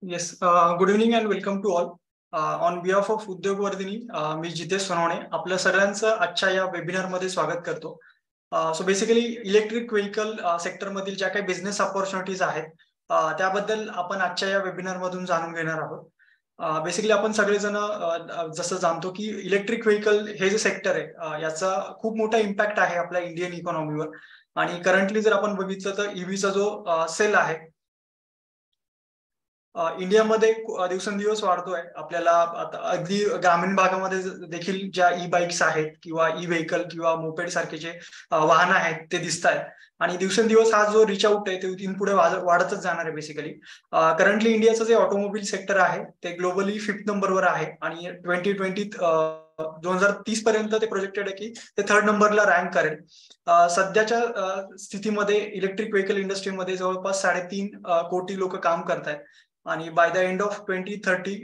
Yes, good evening and welcome to all. On behalf of उद्योग वर्धिनी मी जितेश सोनवणे आपल्या सगळ्यांचं आजच्या या वेबिनारमध्ये स्वागत करतो. सो बेसिकली इलेक्ट्रिक व्हेकल सेक्टरमधील ज्या काही बिझनेस अपॉर्च्युनिटीज आहेत त्याबद्दल आपण आजच्या या वेबिनारमधून जाणून घेणार आहोत. बेसिकली आपण सगळेजण जसं जाणतो की इलेक्ट्रिक व्हेकल हे जे सेक्टर आहे याचा खूप मोठा इम्पॅक्ट आहे आपल्या इंडियन इकॉनॉमीवर आणि करंटली जर आपण बघितलं तर ईव्हीचा जो सेल आहे इंडियामध्ये दिवसेंदिवस वाढतोय. आपल्याला आता अगदी ग्रामीण भागामध्ये देखील ज्या ई बाईक्स आहेत किंवा ई व्हेकल किंवा मोपेड सारखे जे वाहन आहेत ते दिसत आहेत आणि दिवसेंदिवस हा जो रिच आउट आहे ते इथून पुढे वाढतच जाणार आहे. बेसिकली करंटली इंडियाचं जे ऑटोमोबाईल सेक्टर आहे ते ग्लोबली 5th नंबरवर आहे आणि 2030 पर्यंत ते प्रोजेक्टेड आहे की ते 3rd नंबरला रँक करेल. सध्याच्या स्थितीमध्ये इलेक्ट्रिक व्हेकल इंडस्ट्रीमध्ये जवळपास 3.5 कोटी लोक काम करतायत आणि बाय द एंड ऑफ 2030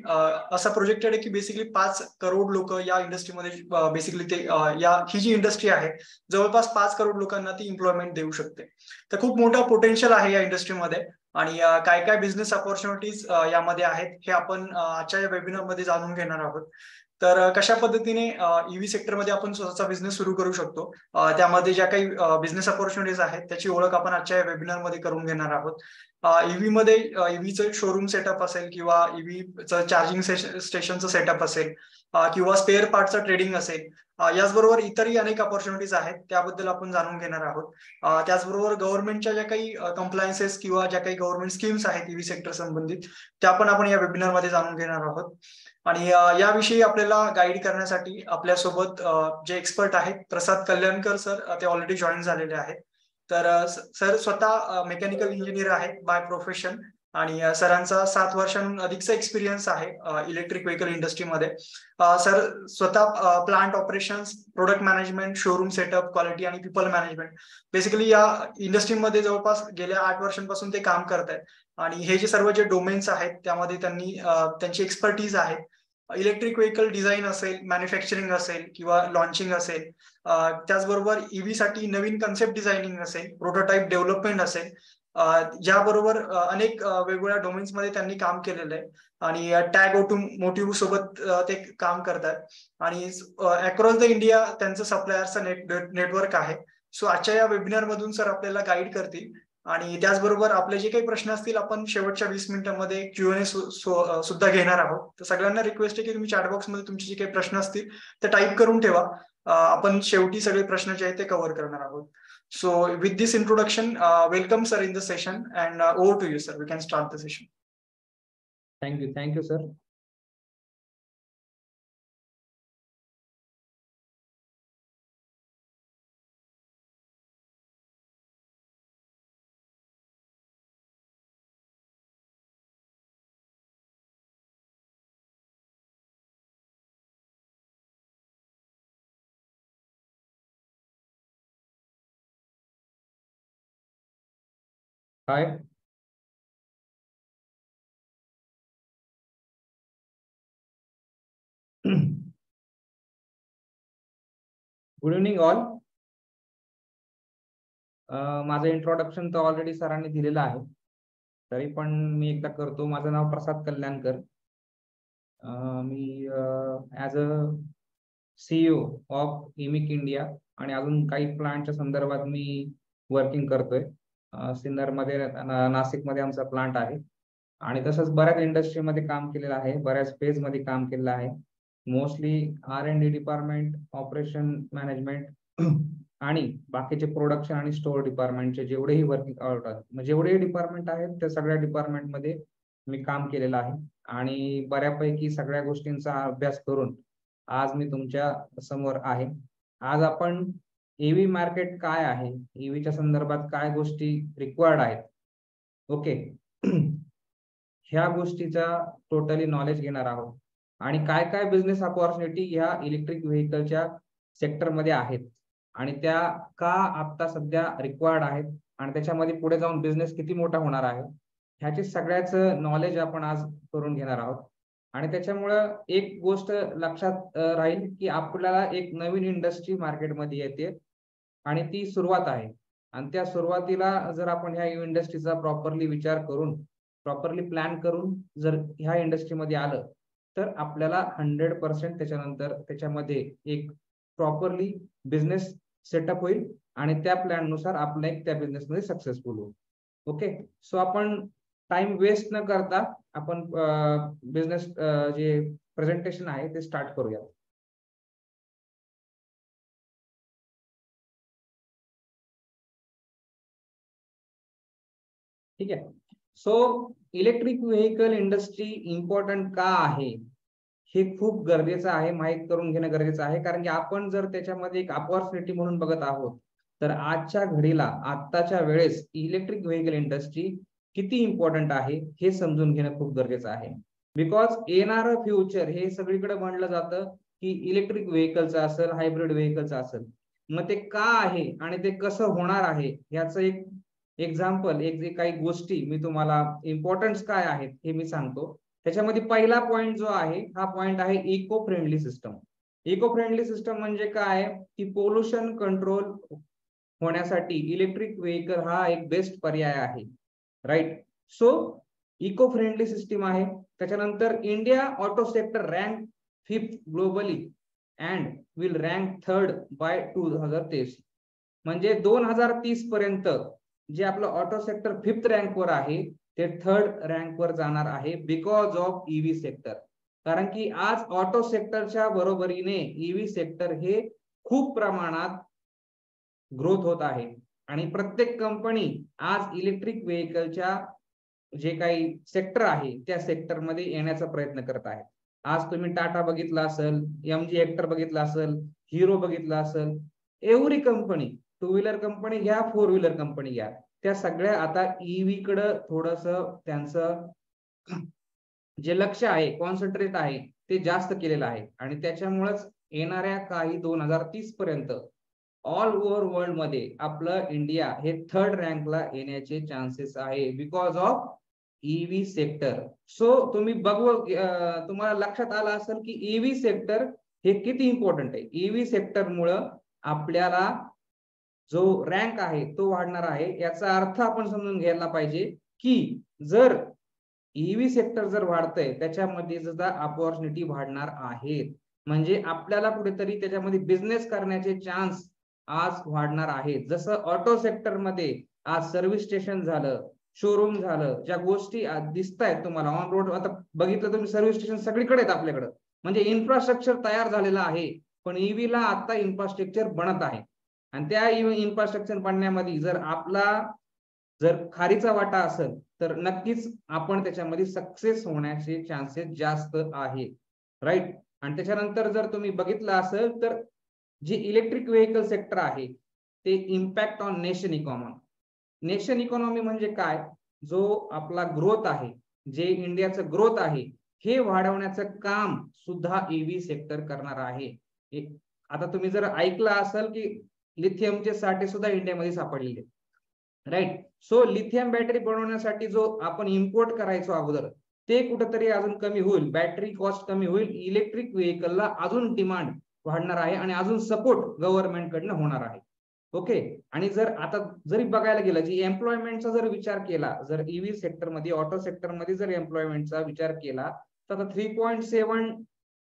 असा प्रोजेक्टेड आहे की बेसिकली 5 करोड लोक या इंडस्ट्रीमध्ये बेसिकली ते ही जी इंडस्ट्री आहे जवळपास 5 करोड लोकांना ती एम्प्लॉयमेंट देऊ शकते. तर खूप मोठा पोटेन्शियल आहे या इंडस्ट्रीमध्ये आणि काय काय बिझनेस अपॉर्च्युनिटीज यामध्ये आहेत हे आपण आजच्या या वेबिनारमध्ये जाणून घेणार आहोत. तर कशा पद्धतीने ईव्ही सेक्टरमध्ये आपण स्वतःचा बिझनेस सुरू करू शकतो त्यामध्ये ज्या काही बिझनेस अपॉर्च्युनिटीज आहेत त्याची ओळख आपण आजच्या या वेबिनारमध्ये करून घेणार आहोत. ईव्ही मध्ये ईव्हीचं शोरूम सेटअप असेल किंवा ईव्हीचं चार्जिंग स्टेशनचं सेटअप असेल किंवा स्पेअर पार्टचं ट्रेडिंग असेल याचबरोबर इतरही अनेक अपॉर्च्युनिटीज आहेत त्याबद्दल आपण जाणून घेणार आहोत. त्याचबरोबर गव्हर्नमेंटच्या ज्या काही कंप्लायन्सेस किंवा ज्या काही गव्हर्नमेंट स्कीम्स आहेत ईव्ही सेक्टर संबंधित त्या पण आपण या वेबिनारमध्ये जाणून घेणार आहोत. आणि याविषयी आपल्याला गाईड करण्यासाठी आपल्यासोबत जे एक्सपर्ट आहेत प्रसाद कल्याणकर सर ते ऑलरेडी जॉईन झालेले आहेत. तर सर स्वतः मेकॅनिकल इंजिनियर आहेत बाय प्रोफेशन आणि सरांचा 7 वर्षांहून अधिकचा एक्सपिरियन्स आहे इलेक्ट्रिक व्हेकल इंडस्ट्रीमध्ये. सर स्वतः plant operations, product management, showroom setup, quality आणि पीपल मॅनेजमेंट बेसिकली या इंडस्ट्रीमध्ये जवळपास गेल्या 8 वर्षांपासून ते काम करत आहेत आणि हे जे सर्व जे डोमेन्स आहेत त्यामध्ये त्यांनी त्यांची एक्सपर्टीज आहे. इलेक्ट्रिक व्हेकल डिझाईन असेल, मॅन्युफॅक्चरिंग असेल किंवा लॉन्चिंग असेल, त्याचबरोबर ईव्ही साठी नवीन कन्सेप्ट डिझायनिंग असेल, प्रोटोटाइप डेव्हलपमेंट असेल, ज्याबरोबर अनेक वेगवेगळ्या डोमेन्समध्ये त्यांनी काम केलेलं आहे आणि टॅग ऑटोमोटिव्ह सोबत ते काम करतात आणि अक्रॉस द इंडिया त्यांचं सप्लायर्सचं नेटवर्क आहे. सो आजच्या या वेबिनार मधून सर आपल्याला गाईड करतील आणि त्याचबरोबर आपले जे काही प्रश्न असतील आपण शेवटच्या 20 मिनिटांमध्ये Q&A सुद्धा घेणार आहोत. तर सगळ्यांना रिक्वेस्ट आहे की तुम्ही चॅट बॉक्समध्ये तुमचे जे काही प्रश्न असतील ते टाईप करून ठेवा. आपण शेवटी सगळे प्रश्न जे आहेत ते कव्हर करणार आहोत. So with this introduction, welcome sir in the session and over to you sir. We can start the session. Thank you sir. Hi. Good evening all. माझं इंट्रोडक्शन तर ऑलरेडी सरांनी दिलेलं आहे, तरी पण मी एकदा करतो. माझं नाव प्रसाद कल्याणकर. मी ॲज अ CEO ऑफ इमिक इंडिया आणि अजून काही प्लांटच्या संदर्भात मी वर्किंग करतोय. सिन्नरमध्ये, नाशिकमध्ये आमचा प्लांट आहे आणि तसंच बऱ्याच इंडस्ट्रीमध्ये काम केलेलं आहे, बऱ्याच फेजमध्ये काम केलेलं आहे. Mostly R&D department, operation management आणि बाकीचे प्रोडक्शन आणि स्टोअर डिपार्टमेंटचे जेवढेही वर्किंग जेवढेही डिपार्टमेंट आहेत त्या सगळ्या डिपार्टमेंटमध्ये मी काम केलेलं आहे आणि बऱ्यापैकी सगळ्या गोष्टींचा अभ्यास करून आज मी तुमच्या समोर आहे. आज आपण ईव्ही मार्केट काय आहे, ईव्हीच्या संदर्भात काय गोष्टी रिक्वायर्ड आहेत, ओके, ह्या गोष्टीचा टोटली नॉलेज घेणार आहोत आणि काय काय बिझनेस अपॉर्च्युनिटी ह्या इलेक्ट्रिक व्हेकलच्या सेक्टरमध्ये आहेत आणि त्या का आता सध्या रिक्वायर्ड आहेत आणि त्याच्यामध्ये पुढे जाऊन बिझनेस किती मोठा होणार आहे ह्याची सगळ्याच नॉलेज आपण आज करून घेणार आहोत. आणि त्याच्यामुळं एक गोष्ट लक्षात राहील की आपल्याला एक नवीन इंडस्ट्री मार्केटमध्ये येते आणि ती सुरुवात आहे आणि त्या सुरुवातीला जर आपण ह्या इंडस्ट्रीचा प्रॉपरली विचार करून प्रॉपरली प्लॅन करून जर ह्या इंडस्ट्रीमध्ये आलं तर आपल्याला 100% त्याच्यानंतर त्याच्यामध्ये एक प्रॉपरली बिझनेस सेटअप होईल आणि त्या प्लॅन नुसार आपण एक त्या बिझनेसमध्ये सक्सेसफुल होऊ. ओके, सो आपण टाइम वेस्ट न करता आपण बिझनेस जे प्रेझेंटेशन आहे ते स्टार्ट करूया. ठीक आहे. So electric vehicle industry important का आहे हे खूप गरजेचं आहे, माहित करून घेणं गरजेचं आहे. कारण की आपण जर त्याच्यामध्ये एक अपॉर्च्युनिटी म्हणून बघत आहोत तर आजच्या घडीला आत्ताच्या वेळेस इलेक्ट्रिक व्हेकल इंडस्ट्री किती इम्पॉर्टंट आहे हे समजून घेणं खूप गरजेचं आहे. बिकॉज येणारं फ्युचर हे सगळीकडे म्हणलं जातं की इलेक्ट्रिक व्हेकलचं असेल, हायब्रिड व्हेकलचं असेल. मग ते का आहे आणि ते कसं होणार आहे याचं एक एक्झाम्पल, एक जे काही गोष्टी मी तुम्हाला इम्पॉर्टन्स काय आहेत हे मी सांगतो. त्याच्यामध्ये पहिला पॉइंट जो आहे हा पॉइंट आहे eco friendly system. Eco friendly system म्हणजे काय की पोल्युशन कंट्रोल होण्यासाठी इलेक्ट्रिक व्हेकल हा एक बेस्ट पर्याय आहे. Right. So eco friendly system आहे. त्याच्यानंतर India auto sector rank 5th globally and will rank 3rd by 2030. म्हणजे 2030 पर्यंत जे आपलं ऑटो सेक्टर 5th रँक वर आहे ते 3rd रँक वर जाणार आहे बिकॉज ऑफ ईव्ही सेक्टर. कारण की आज ऑटो सेक्टरच्या बरोबरीने ईव्ही सेक्टर हे खूप प्रमाणात ग्रोथ होत आहे आणि प्रत्येक कंपनी आज इलेक्ट्रिक व्हेकलच्या जे काही सेक्टर आहे त्या सेक्टर मध्ये येण्याचा प्रयत्न करत आहे. आज तुम्ही टाटा बघितला असेल, MG हेक्टर बघितला असेल, हिरो बघितला असेल, every company, two wheeler company घ्या, 4 व्हीलर कंपनी घ्या, त्या सगळ्या आता ईव्ही कडे थोडस त्यांचं जे लक्ष आहे, कॉन्सन्ट्रेट आहे ते जास्त केलेलं आहे. आणि त्याच्यामुळेच येणाऱ्या काही 2030 पर्यंत ऑल ओव्हर वर्ल्ड मध्ये आपलं इंडिया हे 3rd रँकला येण्याचे चान्सेस आहे because of EV sector. So तुम्ही बघू, तुम्हाला लक्षात आलं असेल की ईव्ही सेक्टर हे किती इम्पॉर्टंट आहे. ईव्ही सेक्टर मुळे आपल्याला जो रँक आहे तो वाढणार आहे. याचा अर्थ आपण समजून घ्यायला पाहिजे की जर ईव्ही सेक्टर जर वाढतंय त्याच्यामध्ये सुद्धा अपॉर्च्युनिटी वाढणार आहेत. म्हणजे आपल्याला कुठेतरी त्याच्यामध्ये बिझनेस करण्याचे चान्स आज वाढणार आहेत. जसं ऑटो सेक्टर मध्ये आज सर्व्हिस स्टेशन झालं, शोरूम झालं, ज्या गोष्टी दिसत आहेत तुम्हाला ऑन रोड, आता बघितलं तुम्ही सर्व्हिस स्टेशन सगळीकडे आहेत आपल्याकडे. म्हणजे इन्फ्रास्ट्रक्चर तयार झालेलं आहे. पण ईव्ही ला आता इन्फ्रास्ट्रक्चर बनत आहे आणि त्या इन्फ्रास्ट्रक्चर बनण्यामध्ये जर आपला खारीचा वाटा असेल तर नक्कीच आपण त्याच्यामध्ये सक्सेस होण्याचे चान्सेस जास्त आहेत. राईट. आणि त्याच्यानंतर जर तुम्ही बघितलं असेल तर जे इलेक्ट्रिक व्हेकल सेक्टर आहे ते impact on nation economy. Nation economy म्हणजे काय, जो आपला ग्रोथ आहे, जे इंडियाचं ग्रोथ आहे हे वाढवण्याचं काम सुद्धा ईव्ही सेक्टर करणार आहे. आता तुम्ही जर ऐकलं असेल की लिथियमचे साठे सुद्धा इंडियामध्ये सापडलेले. राईट. सो लिथियम बॅटरी बनवण्यासाठी जो आपण इम्पोर्ट करायचो अगोदर ते कुठेतरी अजून कमी होईल, बॅटरी कॉस्ट कमी होईल, इलेक्ट्रिक व्हेकलला अजून डिमांड वाढणार आहे आणि अजून सपोर्ट गव्हर्नमेंट कडनं होणार आहे. ओके. आणि जर आता जरी बघायला गेलं जी एम्प्लॉयमेंटचा जर विचार केला, जर ईव्ही सेक्टर मध्ये, ऑटो सेक्टर मध्ये जर एम्प्लॉयमेंटचा विचार केला तर 3.7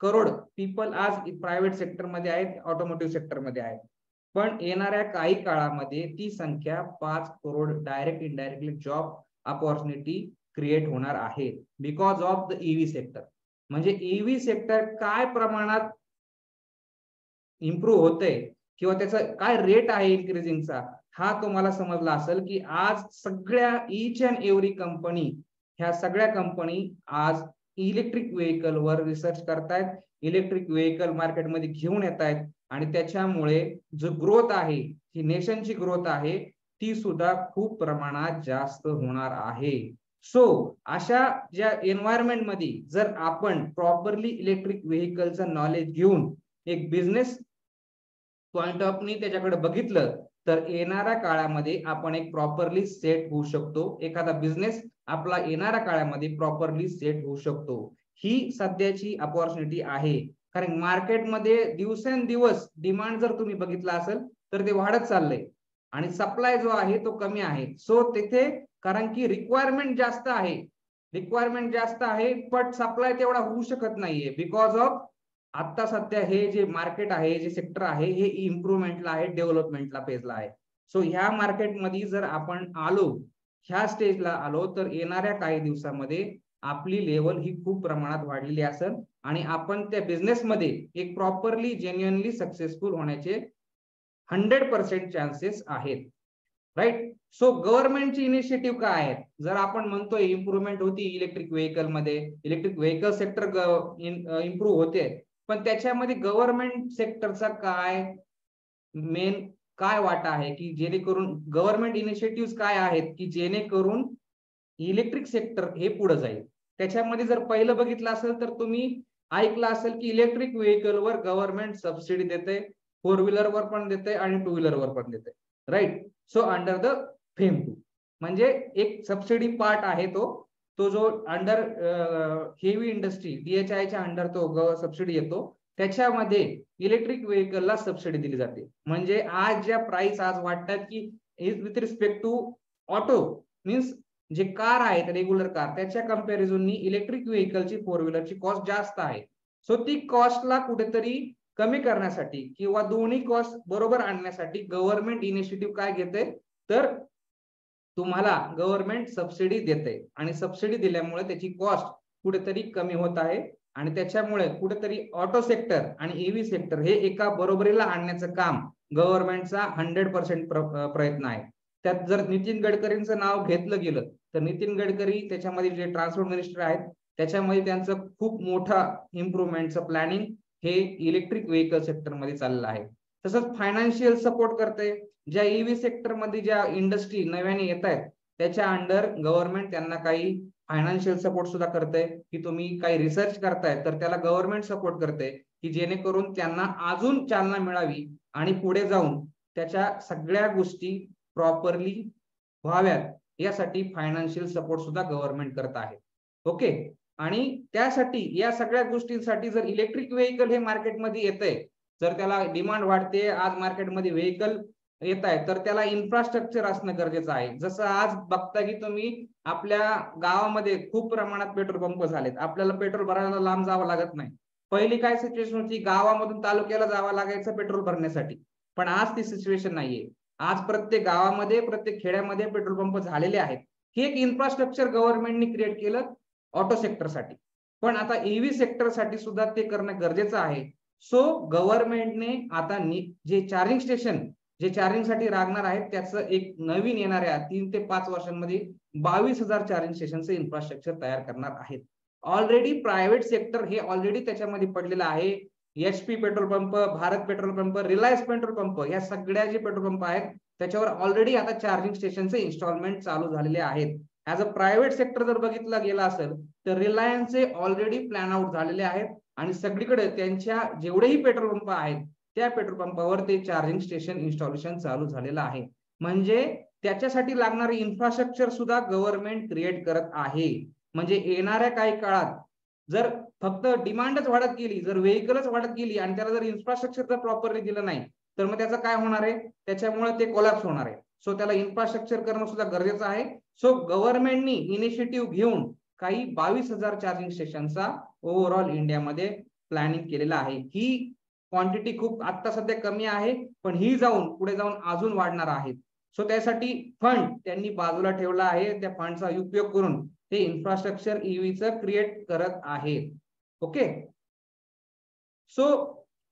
करोड पीपल आज प्रायव्हेट सेक्टर मध्ये आहेत, ऑटोमोटिव्ह सेक्टर मध्ये आहेत. पण येणाऱ्या काही काळामध्ये ती संख्या 5 crore direct indirectly job opportunity create होणार आहे because of the EV sector. म्हणजे ईव्ही सेक्टर काय प्रमाणात इम्प्रूव्ह होतंय किंवा त्याचा काय रेट आहे इन्क्रीजिंगचा हा तुम्हाला समजला असेल की आज सगळ्या ईच अँड एव्हरी कंपनी, ह्या सगळ्या कंपनी आज इलेक्ट्रिक व्हेकल वर रिसर्च करतायत, इलेक्ट्रिक व्हेकल मार्केटमध्ये घेऊन येत आहेत आणि त्याच्यामुळे जो ग्रोथ आहे, ही नेशनची ग्रोथ आहे ती सुद्धा खूप प्रमाणात जास्त होणार आहे. सो अशा ज्या एन्व्हायरमेंट मध्ये जर आपण प्रॉपरली इलेक्ट्रिक व्हेकलचं नॉलेज घेऊन एक बिझनेस पॉइंट ऑफ नी त्याच्याकडे बघितलं तर येणाऱ्या काळामध्ये आपण एक प्रॉपरली सेट होऊ शकतो. एखादा बिझनेस आपला येणाऱ्या काळामध्ये प्रॉपरली सेट होऊ शकतो. ही सध्याची अपॉर्च्युनिटी आहे. कारण मार्केटमध्ये दिवसेंदिवस डिमांड जर तुम्ही बघितला असेल तर ते वाढत चाललंय आणि सप्लाय जो आहे तो कमी आहे. सो तिथे कारण की रिक्वायरमेंट जास्त आहे रिक्वायरमेंट जास्त आहे पण सप्लाय तेवढा होऊ शकत नाहीये बिकॉज ऑफ आता सध्या हे जे मार्केट आहे, जे सेक्टर आहे, हे इम्प्रुव्हमेंटला आहे, डेव्हलपमेंटला फेजला आहे. सो ह्या मार्केटमध्ये जर आपण आलो, ह्या स्टेजला आलो, तर येणाऱ्या काही दिवसामध्ये आपली लेवल ही खूप प्रमाणात वाढलेली असेल आणि आपण त्या बिझनेसमध्ये एक प्रॉपरली जेन्युअनली सक्सेसफुल होण्याचे 100% चान्सेस आहेत. राईट. सो गव्हर्नमेंटची इनिशिएटिव्ह काय आहेत? जर आपण म्हणतोय इम्प्रुव्हमेंट होती इलेक्ट्रिक व्हेकल मध्ये, इलेक्ट्रिक व्हेकल सेक्टर इम्प्रूव्ह होते, पण त्याच्यामध्ये गव्हर्नमेंट सेक्टरचा काय मेन काय वाटा आहे की जेणेकरून गव्हर्नमेंट इनिशिएटिव्ह काय आहेत की जेणेकरून इलेक्ट्रिक सेक्टर हे पुढे जाईल? त्याच्यामध्ये जर पहिलं बघितलं असेल तर तुम्ही ऐकलं असेल की इलेक्ट्रिक व्हेकलवर गव्हर्नमेंट सबसिडी देते, 4 व्हीलरवर पण देते आणि 2 व्हीलरवर पण देते. Right. So under the FAME II म्हणजे एक सबसिडी पार्ट आहे तो जो अंडर हेवी इंडस्ट्री DHIच्या अंडर तो सबसिडी येतो, त्याच्यामध्ये इलेक्ट्रिक व्हेकलला सबसिडी दिली जाते. म्हणजे आज ज्या प्राइस आज वाटतात की with respect to auto means जे कार आहेत रेग्युलर कार त्याच्या कंपॅरिझननी इलेक्ट्रिक व्हेकलची 4 व्हीलरची कॉस्ट जास्त आहे. सो ती कॉस्टला कुठेतरी कमी करण्यासाठी किंवा दोन्ही कॉस्ट बरोबर आणण्यासाठी गव्हर्नमेंट इनिशिएटिव्ह काय घेते तर तुम्हाला गव्हर्नमेंट सबसिडी देते आणि सबसिडी दिल्यामुळे त्याची कॉस्ट कुठेतरी कमी होत आहे आणि त्याच्यामुळे कुठेतरी ऑटो सेक्टर आणि EV सेक्टर हे एका बरोबरीला आणण्याचं काम गव्हर्नमेंटचा 100% प्रयत्न आहे. त्यात जर नितीन गडकरींचं नाव घेतलं गेलं तर नितीन गडकरी त्याच्यामध्ये जे ट्रान्सपोर्ट मिनिस्टर आहेत त्याच्यामध्ये त्यांचं खूप मोठं इम्प्रुव्हमेंटचं प्लॅनिंग हे इलेक्ट्रिक व्हेकल सेक्टरमध्ये चाललेलं आहे. तसंच फायनान्शियल सपोर्ट करते. ज्या EV सेक्टरमध्ये ज्या इंडस्ट्री नव्याने येत आहेत त्याच्या अंडर गव्हर्नमेंट त्यांना काही फायनान्शियल सपोर्ट सुद्धा करते की तुम्ही काही रिसर्च करताय तर त्याला गव्हर्नमेंट सपोर्ट करते की जेणेकरून त्यांना अजून चालना मिळावी आणि पुढे जाऊन त्याच्या सगळ्या गोष्टी प्रॉपरली व्हाव्यात यासाठी फायनान्शियल सपोर्ट सुद्धा गव्हर्नमेंट करत आहे. ओके. आणि त्यासाठी या सगळ्या गोष्टींसाठी जर इलेक्ट्रिक व्हेकल हे मार्केटमध्ये येतंय, जर त्याला डिमांड वाढते, आज मार्केटमध्ये व्हेकल येत आहे तर त्याला इन्फ्रास्ट्रक्चर असणं गरजेचं आहे. जसं आज बघता की तुम्ही आपल्या गावामध्ये खूप प्रमाणात पेट्रोल पंप झालेत, आपल्याला पेट्रोल भरायला लांब जावं लागत नाही. पहिली काय सिच्युएशन होती, गावामधून तालुक्याला जावं लागायचं पेट्रोल भरण्यासाठी, पण आज ती सिच्युएशन नाहीये. आज प्रत्येक गावामध्ये प्रत्येक खेड्यामध्ये पेट्रोल पंप झालेले आहेत. हे एक इन्फ्रास्ट्रक्चर गव्हर्नमेंटने क्रिएट केलं ऑटो सेक्टरसाठी, पण आता EV सेक्टरसाठी सुद्धा ते करणं गरजेचं आहे. सो गव्हर्नमेंटने आता जे चार्जिंग स्टेशन जे चार्जिंगसाठी लागणार आहेत त्याचं एक नवीन येणाऱ्या 3 ते 5 वर्षांमध्ये 22,000 चार्जिंग स्टेशनचं इन्फ्रास्ट्रक्चर तयार करणार आहेत. ऑलरेडी प्रायव्हेट सेक्टर हे ऑलरेडी त्याच्यामध्ये पडलेलं आहे. HP petrol pump, Bharat petrol pump, Reliance petrol pump या सगळ्या जे पेट्रोल पंप आहेत त्याच्यावर ऑलरेडी आता चार्जिंग स्टेशनचे इन्स्टॉलमेंट चालू झालेले आहेत. ऍज अ प्रायव्हेट सेक्टर जर बघितलं गेला असेल तर रिलायन्सचे ऑलरेडी प्लॅन आउट झालेले आहेत आणि सगळीकडे त्यांच्या जेवढेही पेट्रोल पंप आहेत त्या पेट्रोल पंपावर ते चार्जिंग स्टेशन इन्स्टॉलेशन चालू झालेलं आहे. म्हणजे त्याच्यासाठी लागणारे इन्फ्रास्ट्रक्चर सुद्धा गव्हर्नमेंट क्रिएट करत आहे. म्हणजे येणाऱ्या काही काळात जर फक्त डिमांडच वाढत गेली, जर व्हेकलच वाढत गेली आणि त्याला जर इन्फ्रास्ट्रक्चर जर प्रॉपरली दिलं नाही तर मग त्याचं काय होणार आहे, त्याच्यामुळे ते कोलॅप्स होणार आहे. सो त्याला इन्फ्रास्ट्रक्चर करणं सुद्धा गरजेचं आहे. सो गव्हर्नमेंटनी इनिशिएटिव्ह घेऊन काही 22,000 चार्जिंग स्टेशनचा ओव्हरऑल इंडियामध्ये प्लॅनिंग केलेलं आहे. ही क्वांटिटी खूप आता सध्या कमी आहे पण ही जाऊन पुढे जाऊन अजून वाढणार आहे. सो त्यासाठी फंड त्यांनी बाजूला ठेवला आहे. त्या फंडचा उपयोग करून ते इन्फ्रास्ट्रक्चर EVचं क्रिएट करत आहेत. ओके. सो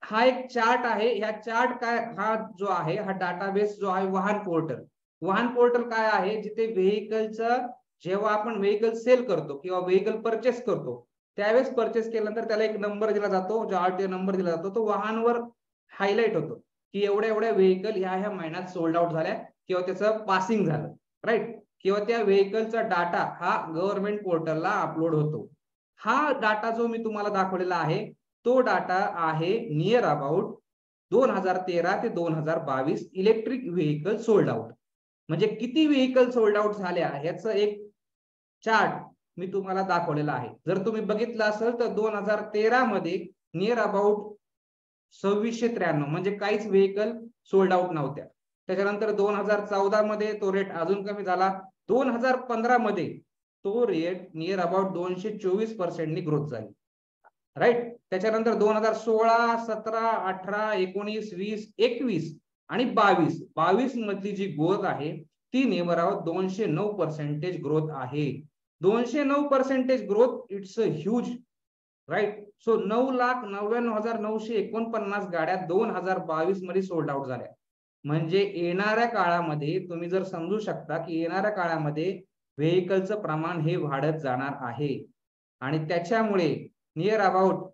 हा एक चार्ट आहे. ह्या चार्ट काय हा जो आहे हा डाटाबेस जो आहे वाहन पोर्टल. वाहन पोर्टल काय आहे, जिथे व्हेकलचं जेव्हा आपण व्हेकल सेल करतो किंवा व्हेकल परचेस करतो त्यावेळेस परचेस केल्यानंतर त्याला एक नंबर दिला जातो, जो RTO नंबर दिला जातो तो वाहनवर हायलाइट होतो की एवढ्या एवढ्या व्हेकल ह्या महिन्यात सोल्ड आउट झाल्या किंवा त्याचं पासिंग झालं. राईट. किंवा त्या व्हेकलचा डाटा हा गव्हर्नमेंट पोर्टलला अपलोड होतो. हा डाटा जो मी तुम्हाला दाखवलेला आहे तो डाटा आहे नियर अबाउट 2013 ते 2022 इलेक्ट्रिक व्हेकल सोल्ड आउट. म्हणजे किती व्हेकल सोल्ड आउट झाल्या ह्याचं एक चार्ट मी तुम्हाला दाखवलेला आहे. जर तुम्ही बघितलं असेल तर 2013 मध्ये नियर अबाउट 2693 म्हणजे काहीच व्हेकल सोल्ड आउट नव्हत्या. त्याच्यानंतर 2014 मध्ये तो रेट अजून कमी झाला. 2015 मध्ये तो रेट नियर अबाउट 224% ग्रोथ झाली, राईट. त्याच्यानंतर 2016, 17, 18, 19, 20, 21 आणि 22 मधली जी ग्रोथ आहे ती नियर अबाउट 209% ग्रोथ आहे. 209% growth, it's a huge, right. So 9,99,949 गाड्या 2022 मध्ये सोल्ड आउट झाल्या. म्हणजे येणाऱ्या काळामध्ये तुम्ही जर समजू शकता की येणाऱ्या काळामध्ये व्हेकलचं प्रमाण हे वाढत जाणार आहे आणि त्याच्यामुळे नियर अबाउट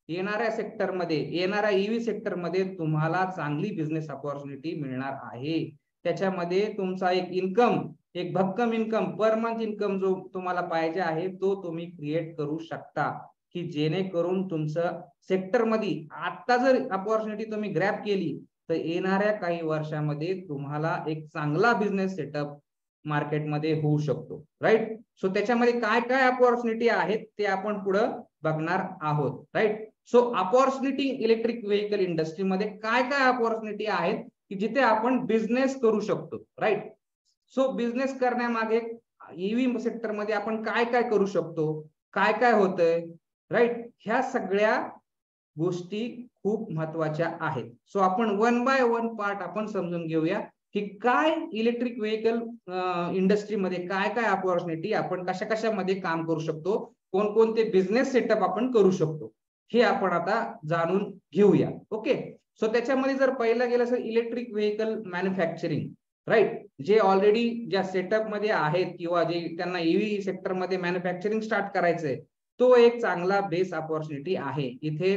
येणाऱ्या सेक्टरमध्ये, येणाऱ्या ईव्ही सेक्टरमध्ये तुम्हाला चांगली बिझनेस अपॉर्च्युनिटी मिळणार आहे. त्याच्यामध्ये तुमचा एक भक्कम इन्कम, पर मंथ इन्कम जो तुम्हाला पाहिजे आहे तो तुम्ही क्रिएट करू शकता, की जेणेकरून तुमचं सेक्टरमध्ये आता जर अपॉर्च्युनिटी तुम्ही ग्रॅब केली तर येणाऱ्या काही वर्षामध्ये तुम्हाला एक चांगला बिझनेस सेटअप मार्केटमध्ये होऊ शकतो, राईट. सो त्याच्यामध्ये काय काय अपॉर्च्युनिटी आहेत ते आपण पुढे बघणार आहोत, right. So opportunity electric vehicle इंडस्ट्रीमध्ये काय काय अपॉर्च्युनिटी आहेत की जिथे आपण बिझनेस करू शकतो, राईट. सो बिझनेस करण्यामागे ईव्ही सेक्टरमध्ये आपण काय काय करू शकतो, काय काय होतंय, राईट. ह्या सगळ्या गोष्टी खूप महत्वाच्या आहेत. सो आपण वन बाय वन पार्ट आपण समजून घेऊया की काय इलेक्ट्रिक व्हेकल इंडस्ट्रीमध्ये काय काय अपॉर्च्युनिटी, आपण कशा कशामध्ये काम करू शकतो, कोणकोणते बिझनेस सेटअप आपण करू शकतो, हे आपण आता जाणून घेऊया. ओके. सो त्याच्यामध्ये जर पहिलं गेलं असेल इलेक्ट्रिक व्हेकल मॅन्युफॅक्चरिंग, राईट. जे ऑलरेडी ज्या सेटअप मध्ये आहेत किंवा जे त्यांना ईव्ही सेक्टरमध्ये मॅन्युफॅक्चरिंग स्टार्ट करायचंय, तो एक चांगला बेस अपॉर्च्युनिटी आहे. इथे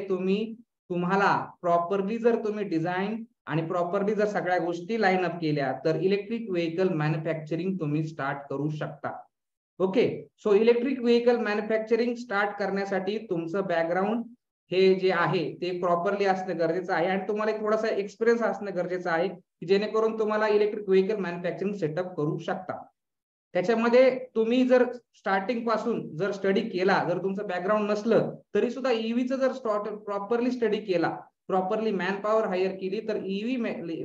तुम्हाला प्रॉपरली जर तुम्ही डिझाईन आणि प्रॉपरली जर सगळ्या गोष्टी लाईन अप केल्या तर इलेक्ट्रिक व्हेकल मॅन्युफॅक्चरिंग तुम्ही स्टार्ट करू शकता. Okay. So electric vehicle manufacturing start करण्यासाठी तुमचं बॅकग्राऊंड हे जे आहे ते प्रॉपरली असणं गरजेचं आहे आणि तुम्हाला एक थोडासा एक्सपिरियन्स असणं गरजेचं आहे की जेणेकरून तुम्हाला इलेक्ट्रिक व्हेकल मॅन्युफॅक्चरिंग सेटअप करू शकता. त्याच्यामध्ये तुम्ही जर स्टार्टिंग पासून जर स्टडी केला, जर तुमचं बॅकग्राऊंड नसलं तरी सुद्धा ईव्हीचं जर प्रॉपरली स्टडी केला, प्रॉपरली मॅन पॉवर हायर केली तर ईव्ही